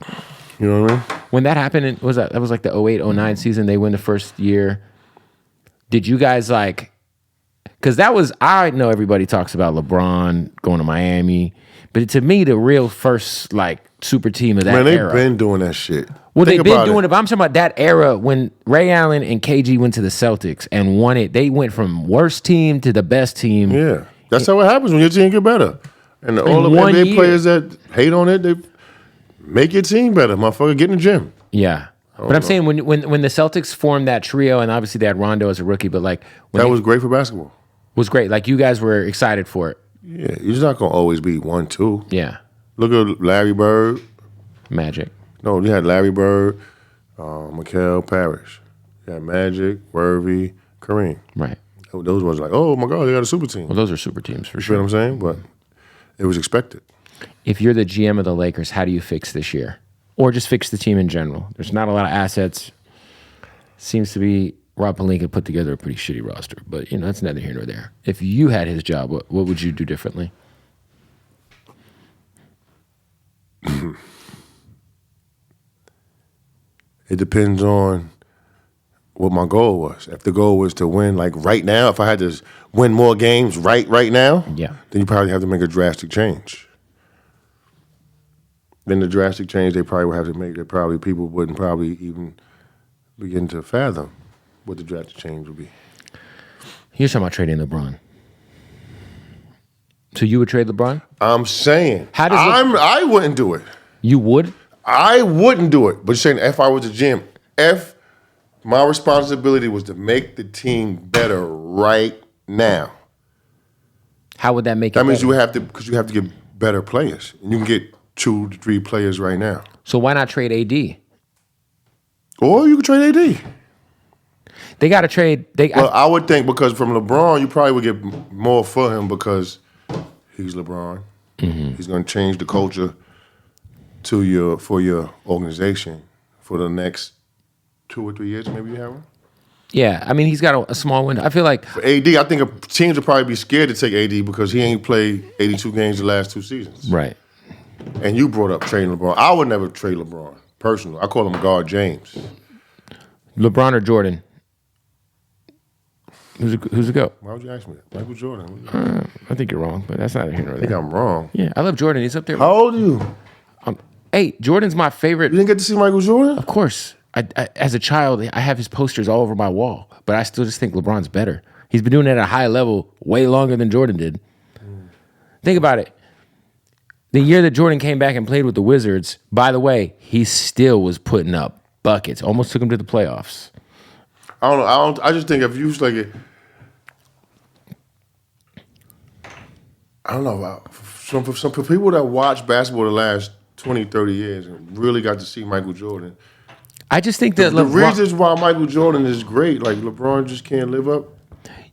You know what I mean? When that happened, that was like the 08-09 season. They win the first year. Did you guys like? Because I know everybody talks about LeBron going to Miami, but to me, the real first like super team of that era. Man, they've been doing that shit. Well, they've been doing it, but I'm talking about that era when Ray Allen and KG went to the Celtics and won it. They went from worst team to the best team. Yeah, that's how it happens when your team get better. And all the NBA players that hate on it, they make your team better, motherfucker. Get in the gym. Yeah. But I'm saying when the Celtics formed that trio, and obviously they had Rondo as a rookie, but like that was great for basketball. Was great. Like you guys were excited for it. Yeah, you're just not gonna always be 1-2. Yeah. Look at Larry Bird. Magic. No, you had Larry Bird, Mikael Parrish. You had Magic, Worthy, Kareem. Right. Those ones like, oh my God, they got a super team. Well, those are super teams for you sure. You know what I'm saying? But it was expected. If you're the GM of the Lakers, how do you fix this year? Or just fix the team in general? There's not a lot of assets. Seems to be Rob Pelinka put together a pretty shitty roster. But, you know, that's neither here nor there. If you had his job, what would you do differently? It depends on what my goal was. If the goal was to win, like right now, if I had to win more games right now, yeah, then you probably have to make a drastic change. Then the drastic change they probably would have to make, that probably people wouldn't probably even begin to fathom what the drastic change would be. You're talking about trading LeBron. So you would trade LeBron? I'm saying. How does I wouldn't do it. You would? I wouldn't do it. But you're saying if I was a GM, if my responsibility was to make the team better right now. How would that make it That means better? you have to, because you have to get better players. And you can get 2 to 3 players right now. So why not trade AD? Or you can trade AD. They got to trade. Well, I would think because from LeBron, you probably would get more for him because he's LeBron. Mm-hmm. He's going to change the culture for your organization for the next 2 or 3 years. Maybe you have him. Yeah, I mean, he's got a small window. I feel like For AD, I think teams would probably be scared to take AD because he ain't played 82 games the last 2 seasons. right. And you brought up trading LeBron. I would never trade LeBron, personally. I call him guard James. LeBron or Jordan? Who's the GOAT? Why would you ask me that? Michael Jordan. I think you're wrong, but that's not here nor I think there. I'm wrong. Yeah, I love Jordan. He's up there. How old are you? Hey, Jordan's my favorite. You didn't get to see Michael Jordan? Of course. I, as a child, I have his posters all over my wall, but I still just think LeBron's better. He's been doing it at a high level way longer than Jordan did. Think about it. The year that Jordan came back and played with the Wizards, by the way, he still was putting up buckets. Almost took him to the playoffs. I don't know. I just think if you was like it, I don't know. For people that watch basketball the last 20, 30 years and really got to see Michael Jordan, I just think that the reasons why Michael Jordan is great, like LeBron just can't live up.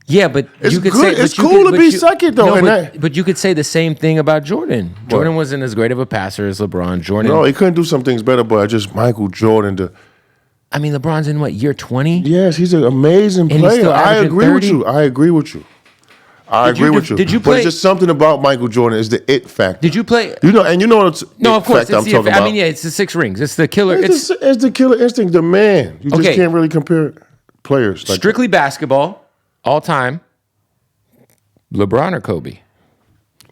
Yeah, but It's you could good. say It's cool to be second, though, No, and but you could say the same thing about Jordan. Jordan wasn't as great of a passer as LeBron. Jordan. No, he couldn't do some things better, but just Michael Jordan. I mean, LeBron's in what, year 20? Yes, he's an amazing And he's player. still I averaging agree 30? with you. I agree with you. Did you But play? it's just something about Michael Jordan is the it factor. Did you play? You know, and you know what No, it of course. factor I'm It's talking about. I mean, yeah, it's the 6 rings. It's the killer. It's the killer instinct, the man. You just Okay. can't really compare players. Like strictly basketball, all time. LeBron or Kobe?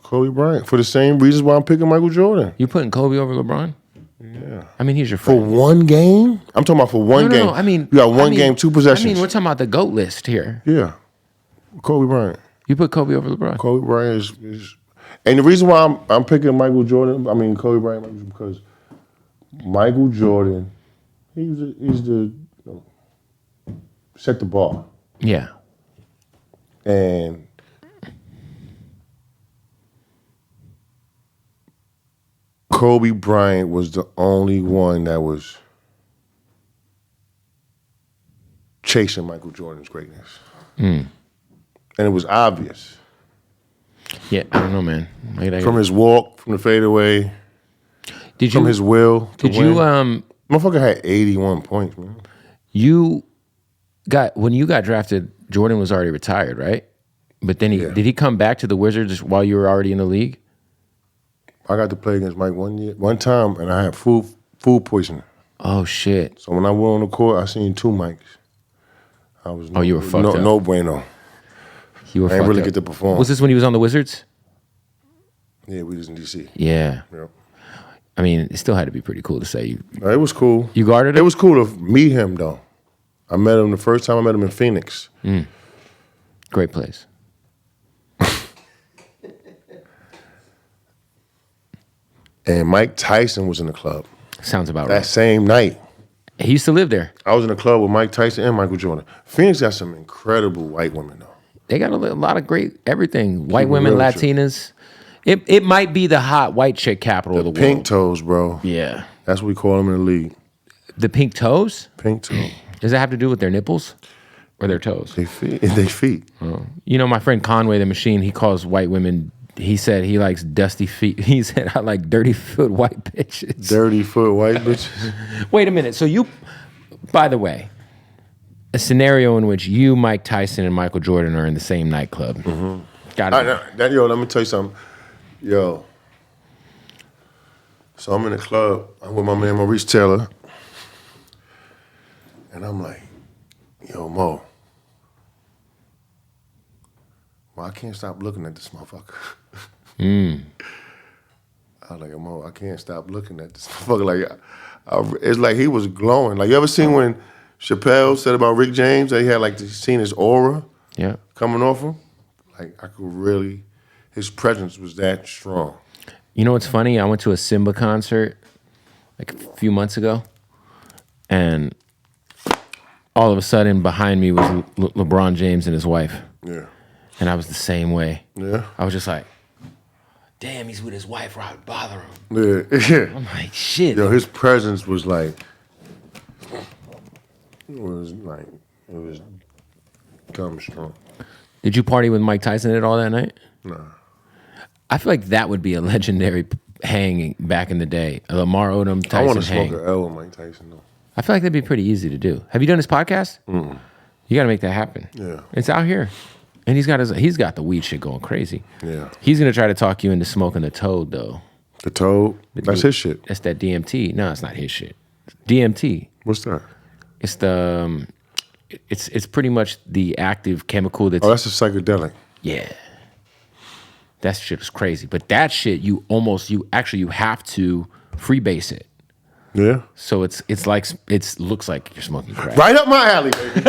Kobe Bryant. For the same reasons why I'm picking Michael Jordan. You putting Kobe over LeBron? Yeah. I mean, he's your For friend. one game? I'm talking about for one game. No. I mean, you got one game, 2 possessions. I mean, we're talking about the GOAT list here. Yeah. Kobe Bryant. You put Kobe over LeBron. Kobe Bryant is and the reason why I'm picking Michael Jordan, I mean Kobe Bryant, is because Michael Jordan, he's the set the bar. Yeah. And Kobe Bryant was the only one that was chasing Michael Jordan's greatness. And it was obvious. Yeah, I don't know, man. From his walk, from the fadeaway, Did from you? his will to Did win. you? Motherfucker had 81 points, man. When you got drafted, Jordan was already retired, right? But then did he come back to the Wizards while you were already in the league? I got to play against Mike one time, and I had food poisoning. Oh shit! So when I went on the court, I seen 2 mics. I was you were fucked up. No bueno. You were. I didn't fucked really up. get to perform. Was this when he was on the Wizards? Yeah, we was in DC. Yeah. Yeah. I mean, it still had to be pretty cool to say you. It was cool. You guarded It him? was cool to meet him though. I met him the first time I met him in Phoenix. Great place. And Mike Tyson was in the club Sounds about that right. same night. He used to live there. I was in the club with Mike Tyson and Michael Jordan. Phoenix got some incredible white women though. They got a lot of great everything. White women, real with you. Latinas. It might be the hot white chick capital of the Pink world. toes, bro. Yeah. That's what we call them in the league. The pink toes? Pink toe. Does that have to do with their nipples or their toes? They feet. You know, my friend Conway the Machine, he calls white women, he said he likes dusty feet. He said, I like dirty foot white bitches. Dirty foot white bitches. Wait a minute. So you, by the way, a scenario in which you, Mike Tyson, and Michael Jordan are in the same nightclub. Got it. Yo, let me tell you something. Yo. So I'm in the club. I'm with my man Maurice Taylor. And I'm like, yo, Mo. I can't stop looking at this motherfucker. I was like, Mo, I can't stop looking at this motherfucker. Like, it's like he was glowing. Like, you ever seen when Chappelle said about Rick James that he had like seen his aura Yeah. coming off him? Like, I could really, his presence was that strong. You know what's funny? I went to a Simba concert like a few months ago, and all of a sudden behind me was LeBron James and his wife. Yeah. And I was the same way. Yeah. I was just like, damn, he's with his wife, right? Bother him. Yeah. I'm like, shit. Yo, his presence was like, it was dumb strong. Did you party with Mike Tyson at all that night? Nah. I feel like that would be a legendary hanging back in the day. A Lamar Odom Tyson I want to hang. smoke an L with Mike Tyson though. I feel like that'd be pretty easy to do. Have you done his podcast? You got to make that happen. Yeah. It's out here. And he's got the weed shit going crazy. Yeah. He's going to try to talk you into smoking the toad though. The Toad? That's his shit. That's that DMT. No, it's not his shit. DMT. What's that? It's the it's pretty much the active chemical that's Oh, that's a psychedelic. yeah. That shit is crazy. But that shit you have to freebase it. Yeah. So it looks like you're smoking crack. Right up my alley, baby.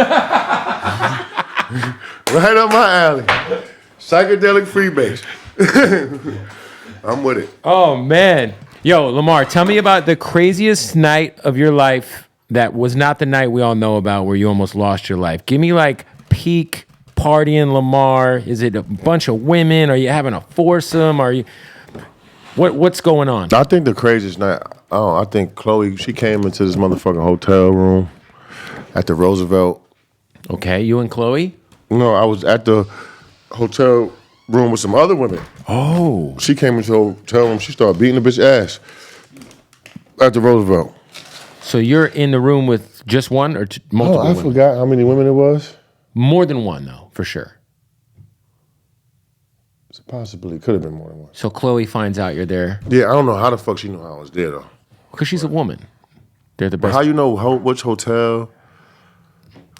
Right up my alley. Psychedelic freebase. I'm with it. Oh man. Yo, Lamar, tell me about the craziest night of your life that was not the night we all know about where you almost lost your life. Give me like peak partying Lamar. Is it a bunch of women? Are you having a foursome? What's going on? I think the craziest night, I think Khloe, she came into this motherfucking hotel room at the Roosevelt. Okay, you and Khloe? No, I was at the hotel room with some other women. Oh. She came into the hotel room, she started beating the bitch ass at the Roosevelt. So you're in the room with just one or multiple I women? forgot how many women it was. More than one, though, for sure. Possibly, could have been more than one. So Khloe finds out you're there. Yeah, I don't know how the fuck she knew I was there, though. Because she's a woman. They're the But best. how you know which hotel?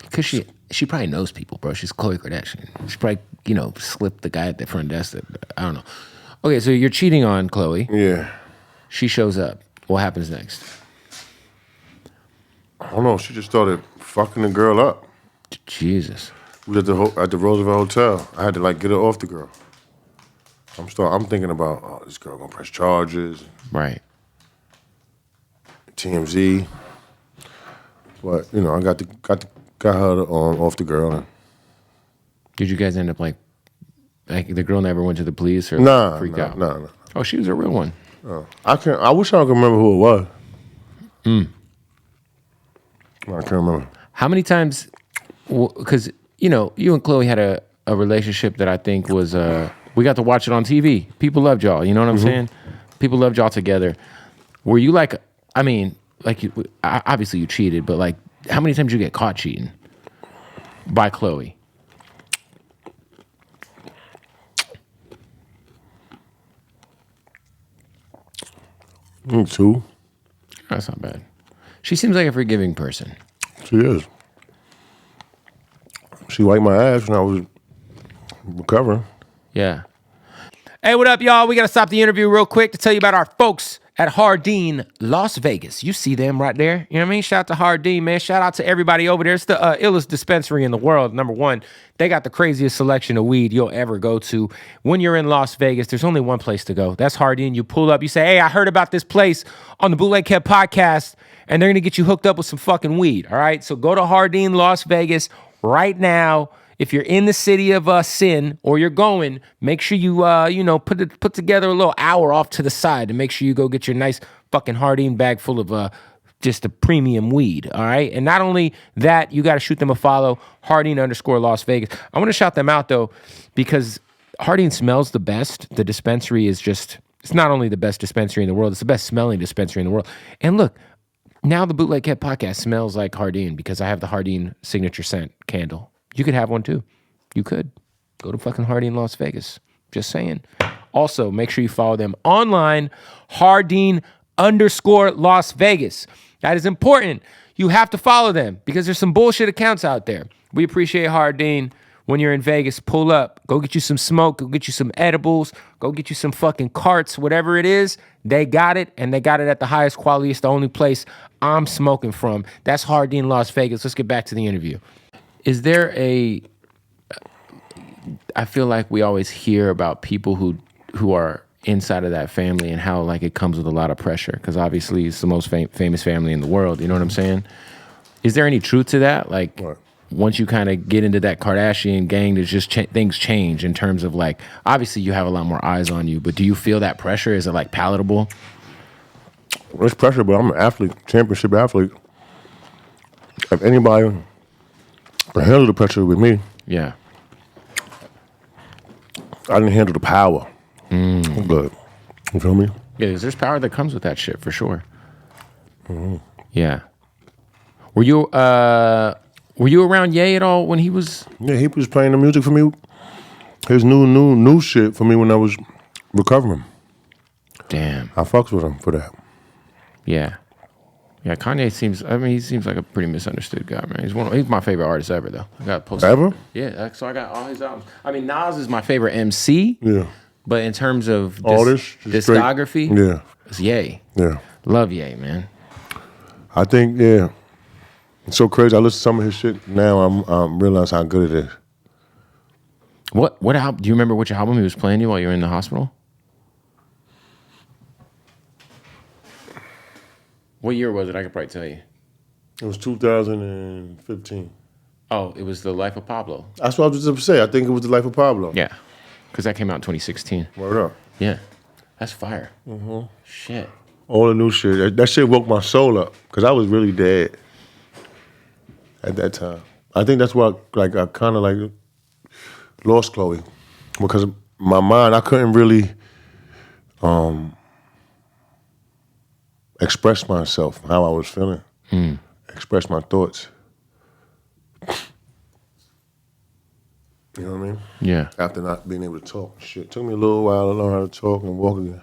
Because she probably knows people, bro. She's Khloe Kardashian. She probably, slipped the guy at the front desk. I don't know. Okay, so you're cheating on Khloe. Yeah. She shows up. What happens next? I don't know. She just started fucking the girl up. Jesus. We was at the Roosevelt Hotel. I had to get her off the girl. I'm thinking about this girl gonna press charges, Right. TMZ. But I got her off the girl. And Did you guys end up like the girl never went to the police or freaked out? Nah. Oh, she was a real one. I wish I could remember who it was. I can't remember. How many times? Because you and Khloe had a relationship that I think was we got to watch it on TV. People loved y'all. You know what I'm saying? People loved y'all together. Were you obviously you cheated, but how many times did you get caught cheating by Khloe? Two. That's not bad. She seems like a forgiving person. She is. She wiped my ass when I was recovering. Yeah. Hey, what up, y'all? We got to stop the interview real quick to tell you about our folks at Hardin, Las Vegas. You see them right there. You know what I mean? Shout out to Hardin, man. Shout out to everybody over there. It's the illest dispensary in the world. Number one, they got the craziest selection of weed you'll ever go to. When you're in Las Vegas, there's only one place to go. That's Hardin. You pull up, you say, hey, I heard about this place on the Bootleg podcast, and they're going to get you hooked up with some fucking weed, all right? So go to Hardin, Las Vegas right now. If you're in the city of Sin or you're going, make sure you put together a little hour off to the side to make sure you go get your nice fucking Hardin bag full of just a premium weed, all right? And not only that, you got to shoot them a follow, Hardin_Las Vegas. I want to shout them out though because Hardin smells the best. The dispensary is it's not only the best dispensary in the world, it's the best smelling dispensary in the world. And look, now the Bootleg podcast smells like Hardin because I have the Hardin signature scent candle. You could have one too. You could. Go to fucking Hardin, Las Vegas. Just saying. Also, make sure you follow them online, Hardin_Las Vegas. That is important. You have to follow them because there's some bullshit accounts out there. We appreciate Hardin. When you're in Vegas, pull up. Go get you some smoke. Go get you some edibles. Go get you some fucking carts. Whatever it is, they got it, and they got it at the highest quality. It's the only place I'm smoking from. That's Hardin, Las Vegas. Let's get back to the interview. Is there I feel like we always hear about people who are inside of that family and how like it comes with a lot of pressure because obviously it's the most famous family in the world. You know what I'm saying? Is there any truth to that? Like, What? once you kind of get into that Kardashian gang, there's just things change in terms of like, obviously you have a lot more eyes on you, but do you feel that pressure? Is it like palatable? It's pressure, but I'm an athlete, championship athlete. If anybody can handle the pressure with me, Yeah. I didn't handle the power. But you feel me? Yeah, 'cause there's power that comes with that shit for sure. Yeah. Were you around Ye at all when he was? Yeah, he was playing the music for me. His new shit for me when I was recovering. Damn. I fucks with him for that. Yeah. Yeah, Kanye he seems like a pretty misunderstood guy, man. He's my favorite artist ever, though. I got posted. Ever? Yeah, so I got all his albums. I mean, Nas is my favorite MC. Yeah. But in terms of Artist, just straight- discography, Yeah. it's Ye. Yeah. Love Ye, man. I think, yeah. It's so crazy. I listen to some of his shit now. I'm realize how good it is. What album? Do you remember which album he was playing you while you were in the hospital? What year was it? I could probably tell you. It was 2015. Oh, it was The Life of Pablo. That's what I was just going to say. I think it was The Life of Pablo. Yeah, because that came out in 2016. Word up. Yeah, that's fire. Shit. All the new shit. That shit woke my soul up because I was really dead at that time. I think that's why like I kind of like lost Khloe because my mind, I couldn't really express myself, how I was feeling, express my thoughts. You know what I mean? Yeah, After not being able to talk, shit. Took me a little while to learn how to talk and walk again.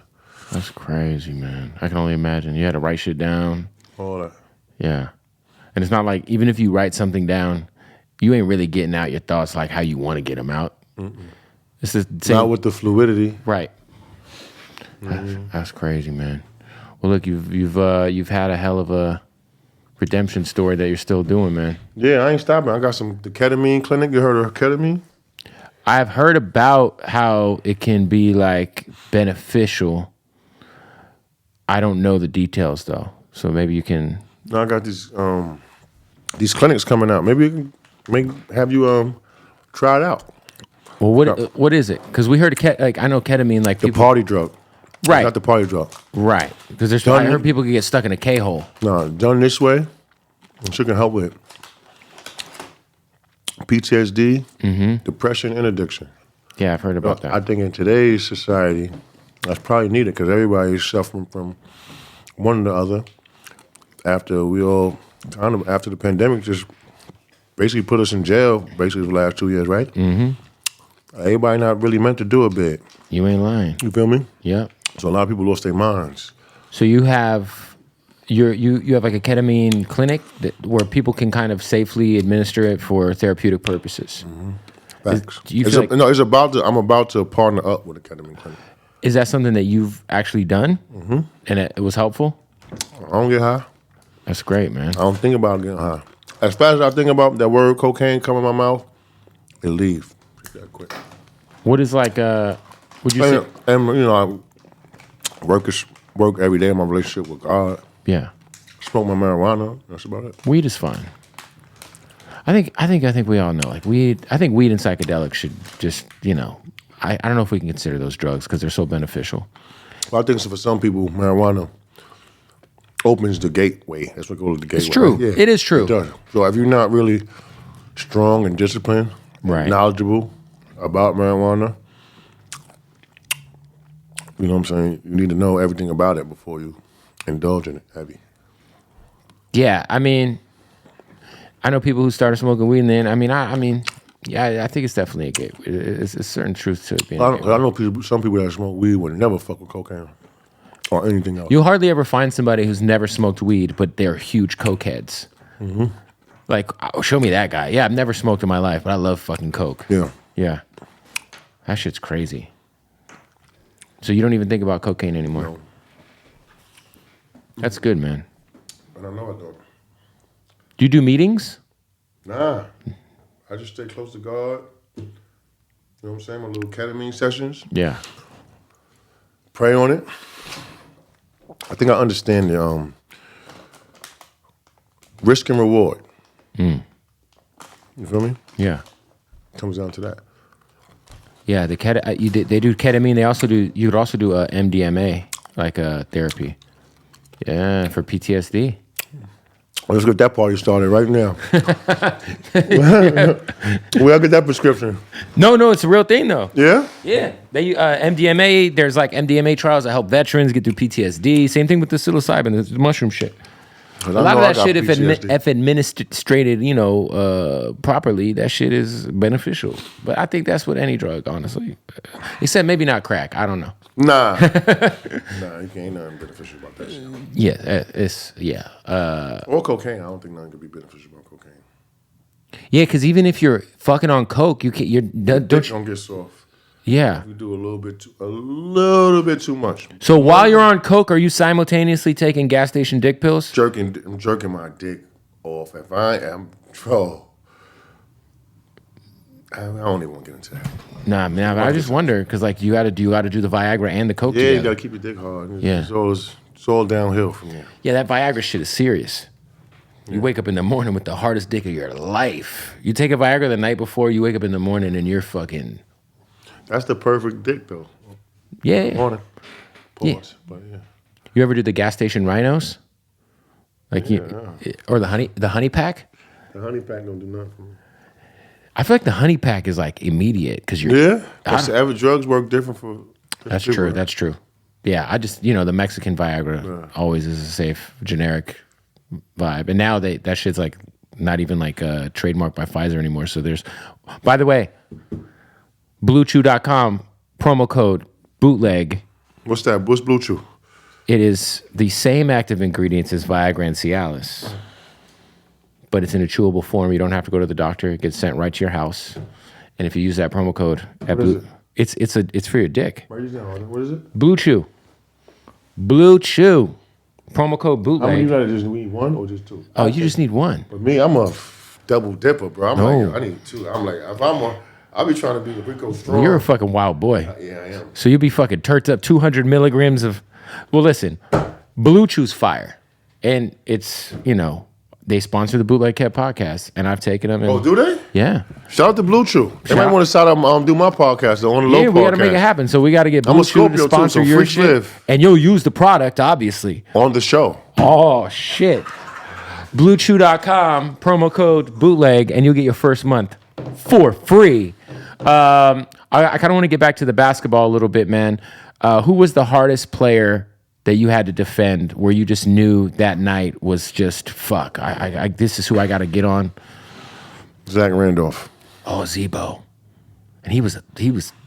that's crazy, man. I can only imagine. You had to write shit down. All that. Yeah, and it's not like even if you write something down, you ain't really getting out your thoughts like how you want to get them out. It's the same. Not with the fluidity. Right. That's crazy, man. Well, look, you've had a hell of a redemption story that you're still doing, man. Yeah, I ain't stopping. I got the ketamine clinic. You heard of ketamine? I've heard about how it can be like beneficial. I don't know the details though, so maybe you can. Now I got these clinics coming out. Maybe have you try it out. Well, what is it? Because we heard I know ketamine, like The people, party drug. right? Not the party drug. Right. Because I Done- heard people can get stuck in a K-hole. No, done this way, it can help with PTSD, depression, and addiction. Yeah, I've heard about that. I think in today's society, that's probably needed because everybody is suffering from one or the other. After after the pandemic just basically put us in jail basically the last 2 years, right? Mm-hmm. Everybody not really meant to do a bit. You ain't lying. You feel me? Yep. So a lot of people lost their minds. So you have you have like a ketamine clinic where people can kind of safely administer it for therapeutic purposes. Facts. Do you feel like- I'm about to partner up with a ketamine clinic. Is that something that you've actually done? Mm-hmm. And it was helpful? I don't get high. That's great, man. I don't think about getting high. As fast as I think about that word cocaine coming in my mouth, it leaves that quick. What is like would you say? And you know, I work every day in my relationship with God. Yeah. Smoke my marijuana. That's about it. Weed is fun. I think we all know like weed. I think weed and psychedelics should just, you know, I don't know if we can consider those drugs because they're so beneficial. Well, I think so for some people, marijuana opens the gateway. That's what goes to the gateway. It's true. Right? It is true. It does. So if you're not really strong and disciplined, Right. knowledgeable about marijuana, you know what I'm saying? You need to know everything about it before you indulge in it heavy. Yeah, I mean, I know people who started smoking weed, and then I mean, yeah, I think it's definitely a gateway. It's a certain truth to it being. I know some people that smoke weed would never fuck with cocaine or anything else. You'll hardly ever find somebody who's never smoked weed, but they're huge cokeheads. Mm-hmm. Like, oh, show me that guy. Yeah, I've never smoked in my life, but I love fucking coke. Yeah. Yeah, that shit's crazy. So you don't even think about cocaine anymore. No. That's good, man. I don't know I don't. Do you do meetings? Nah. I just stay close to God You know what I'm saying? My little ketamine sessions. Yeah. Pray on it. I think I understand the risk and reward. You feel me? Yeah. Comes down to that. Yeah, they do ketamine. They also do. You could also do MDMA, like therapy. Yeah, for PTSD. Let's get that party started right now. Where I get that prescription? No, it's a real thing though. Yeah? Yeah, they MDMA. There's like MDMA trials that help veterans get through PTSD. Same thing with the psilocybin, the mushroom shit. A lot of that shit, if administrated, properly, that shit is beneficial. But I think that's with any drug, honestly. Except maybe not crack. I don't know. Nah. You ain't nothing beneficial about that shit. Or cocaine. I don't think nothing could be beneficial about cocaine. Yeah, because even if you're fucking on coke, you can't. Don't get soft. Yeah. You do a little bit too much. So while you're on coke, are you simultaneously taking gas station dick pills? I'm jerking my dick off. If I am, I don't even want to get into that. Nah, man. I just wonder because like you got to do the Viagra and the coke. Yeah, together. you got to keep your dick hard. Yeah. It's all downhill from there. Yeah, that Viagra shit is serious. You wake up in the morning with the hardest dick of your life. You take a Viagra the night before, you wake up in the morning and you're fucking. That's the perfect dick, though. Yeah. Morning. Pause. Yeah. But yeah. You ever do the gas station rhinos? Like or the honey pack? The honey pack don't do nothing for me. I feel like the honey pack is like immediate because you're. Yeah. Every drugs work different for. That's true. Right? That's true. Yeah, I just the Mexican Viagra always is a safe generic vibe, and now that shit's like not even like trademarked by Pfizer anymore. So there's, by the way, BlueChew.com promo code bootleg. What's that? What's Blue Chew? It is the same active ingredients as Viagra and Cialis, but it's in a chewable form. You don't have to go to the doctor. It gets sent right to your house, and if you use that promo code at it's for your dick. What is it? Blue Chew. Blue Chew. Promo code bootleg. How many you gotta just need one or just two? Oh, you just need one. But me, I'm a double dipper, bro. I need two. I'm like, I'll be trying to be the Rico strong. You're a fucking wild boy. Yeah, I am. So you'll be fucking turked up 200 milligrams of. Well, listen, Blue Chew's fire, and it's they sponsor the Bootleg Cat podcast, and I've taken them. Oh, do they? Yeah. Shout out to Blue Chew. They might want to start up do my podcast on the low podcast. Yeah, we got to make it happen. So we got to get Blue Chew to sponsor your shit, live. And you'll use the product, obviously, on the show. Oh shit! BlueChew.com promo code bootleg, and you'll get your first month for free. I kind of want to get back to the basketball a little bit, man. Who was the hardest player that you had to defend where you just knew that night was just fuck? I this is who I got to get on. Zach Randolph. Oh, Zebo, and he was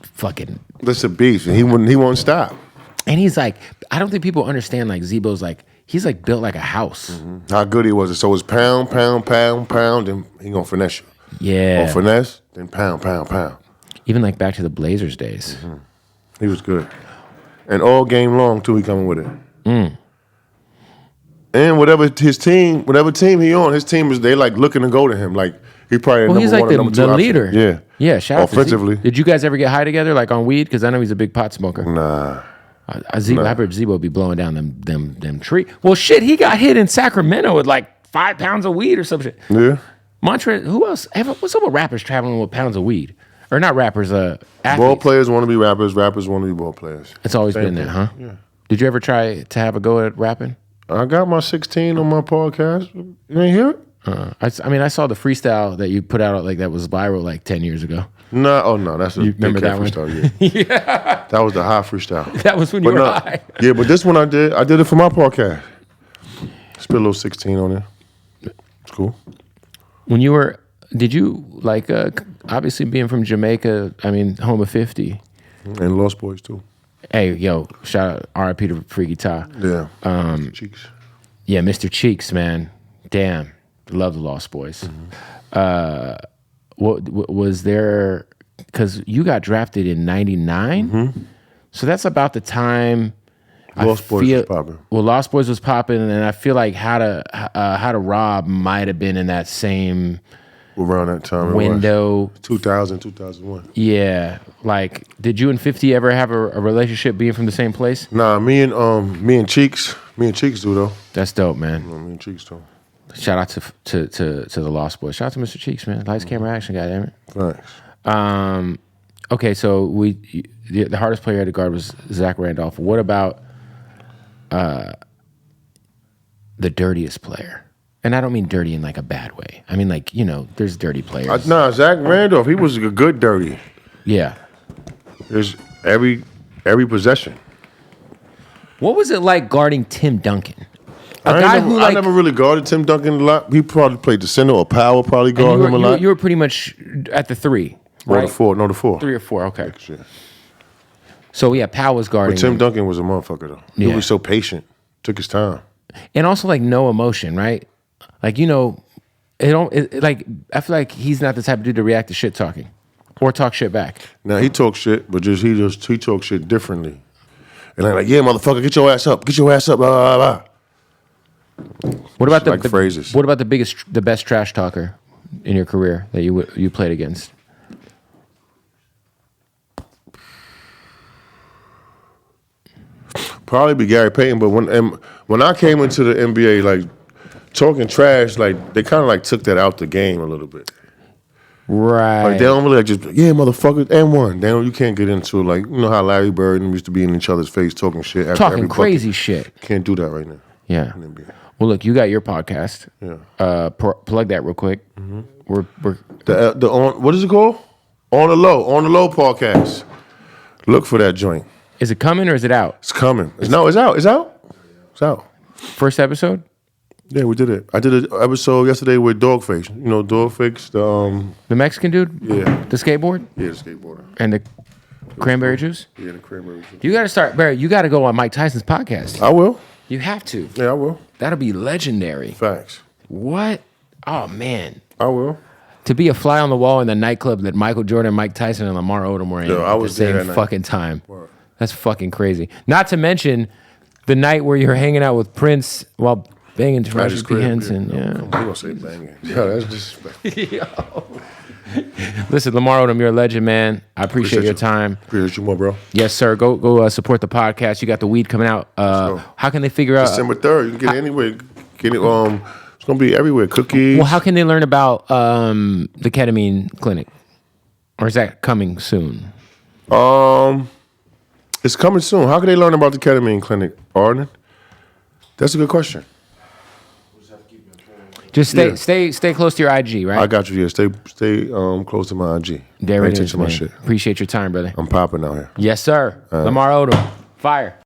fucking. That's a beast, and he won't stop. And he's like, I don't think people understand. Like Zebo's like he's like built like a house. Mm-hmm. How good he was. So it's pound, and he gonna finesse you. Yeah. Or finesse, then pound. Even like back to the Blazers days. Mm-hmm. He was good. And all game long, too, he coming with it. And whatever team he on, his team they like looking to go to him. Like he probably he's like the leader. Yeah. Yeah, shout out offensively. Did you guys ever get high together, like on weed? Because I know he's a big pot smoker. Nah. I heard Zebo be blowing down them tree. Well, shit, he got hit in Sacramento with like 5 pounds of weed or some shit. Yeah. Montrez, who else? What's up with rappers traveling with pounds of weed? Or not rappers, athletes. Ball players want to be rappers want to be ball players. It's always been that, huh? Yeah. Did you ever try to have a go at rapping? I got my 16 on my podcast. You ain't hear it? I saw the freestyle that you put out like that was viral like 10 years ago. No, that's a you remember that freestyle. Yeah. Yeah. That was the high freestyle. That was when you were high. Yeah, but this one I did it for my podcast. Spit a little 16 on it. It's cool. Did you like obviously being from Jamaica, home of 50. And Lost Boys too. Hey, yo, shout out R.I.P. to Freaky Ty. Yeah. Cheeks. Yeah, Mr. Cheeks, man. Damn. Love the Lost Boys. Mm-hmm. What was there, because you got drafted in 99? Mm-hmm. So that's about the time Lost Boys was popping. Well, Lost Boys was popping, and I feel like How to Rob might have been in that same around that time. window. 2000, 2001. Yeah. Like, did you and 50 ever have a relationship being from the same place? Nah, me and Cheeks do though. That's dope, man. Me and Cheeks do. Shout out to the Lost Boys. Shout out to Mr. Cheeks, man. Lights, camera, action, goddammit. Thanks. Okay, so the hardest player at the guard was Zach Randolph. What about the dirtiest player? And I don't mean dirty in like a bad way. I mean like, there's dirty players. Nah, Zach Randolph, he was a good dirty. Yeah. There's every possession. What was it like guarding Tim Duncan? I never really guarded Tim Duncan a lot. He probably played the center or power, probably guarded him a lot. You were pretty much at the 3, right? Or the 4. No, the 4. 3 or 4, okay. Shit. So yeah, Powell was guarding. But Tim Duncan was a motherfucker though. He was so patient. Took his time. And also like no emotion, right? Like, I feel like he's not the type of dude to react to shit talking or talk shit back. Now he talks shit, but he talks shit differently. And I'm like, yeah, motherfucker, get your ass up, blah, blah, blah. What about the phrases? What about the best trash talker in your career that you played against? Probably be Gary Payton, but when I came into the NBA, like talking trash, like they kind of like took that out the game a little bit. Right. Like they don't really like just motherfucker and one. You can't get into it like how Larry Bird and used to be in each other's face talking shit. After Talking every crazy bucket. shit. Can't do that right now. Yeah. Well, look, you got your podcast. Yeah. Plug that real quick. Mm-hmm. We're the on what is it called? On the Low podcast. Look for that joint. Is it coming or is it out? It's coming. It's out. It's out. First episode? Yeah, we did it. I did an episode yesterday with Dogface. Dogface, The Mexican dude? Yeah. The skateboard? Yeah, the skateboarder. And the cranberry juice? Yeah, the cranberry juice. You got to start, Barry, you got to go on Mike Tyson's podcast. I will. You have to. Yeah, I will. That'll be legendary. Facts. What? Oh, man. I will. To be a fly on the wall in the nightclub that Michael Jordan, Mike Tyson, and Lamar Odom were in I at was the there same that fucking time. Word. That's fucking crazy. Not to mention the night where you're hanging out with Prince while banging Taraji P. Henson. Yeah. We don't say banging. Yeah, that's disrespectful. Listen, Lamar Odom, you're a legend, man. I appreciate your time. Appreciate you more, bro. Yes, sir. Go support the podcast. You got the weed coming out. How can they figure out? December 3rd. You can get it anywhere. It's gonna be everywhere. Cookies. Well, how can they learn about the ketamine clinic? Or is that coming soon? It's coming soon. How can they learn about the ketamine clinic, Arden? That's a good question. Just stay close to your IG, right? I got you. Yeah, stay close to my IG. There Pay it attention is, to my man. shit. Appreciate your time, brother. I'm popping out here. Yes, sir. Lamar Odom. Fire.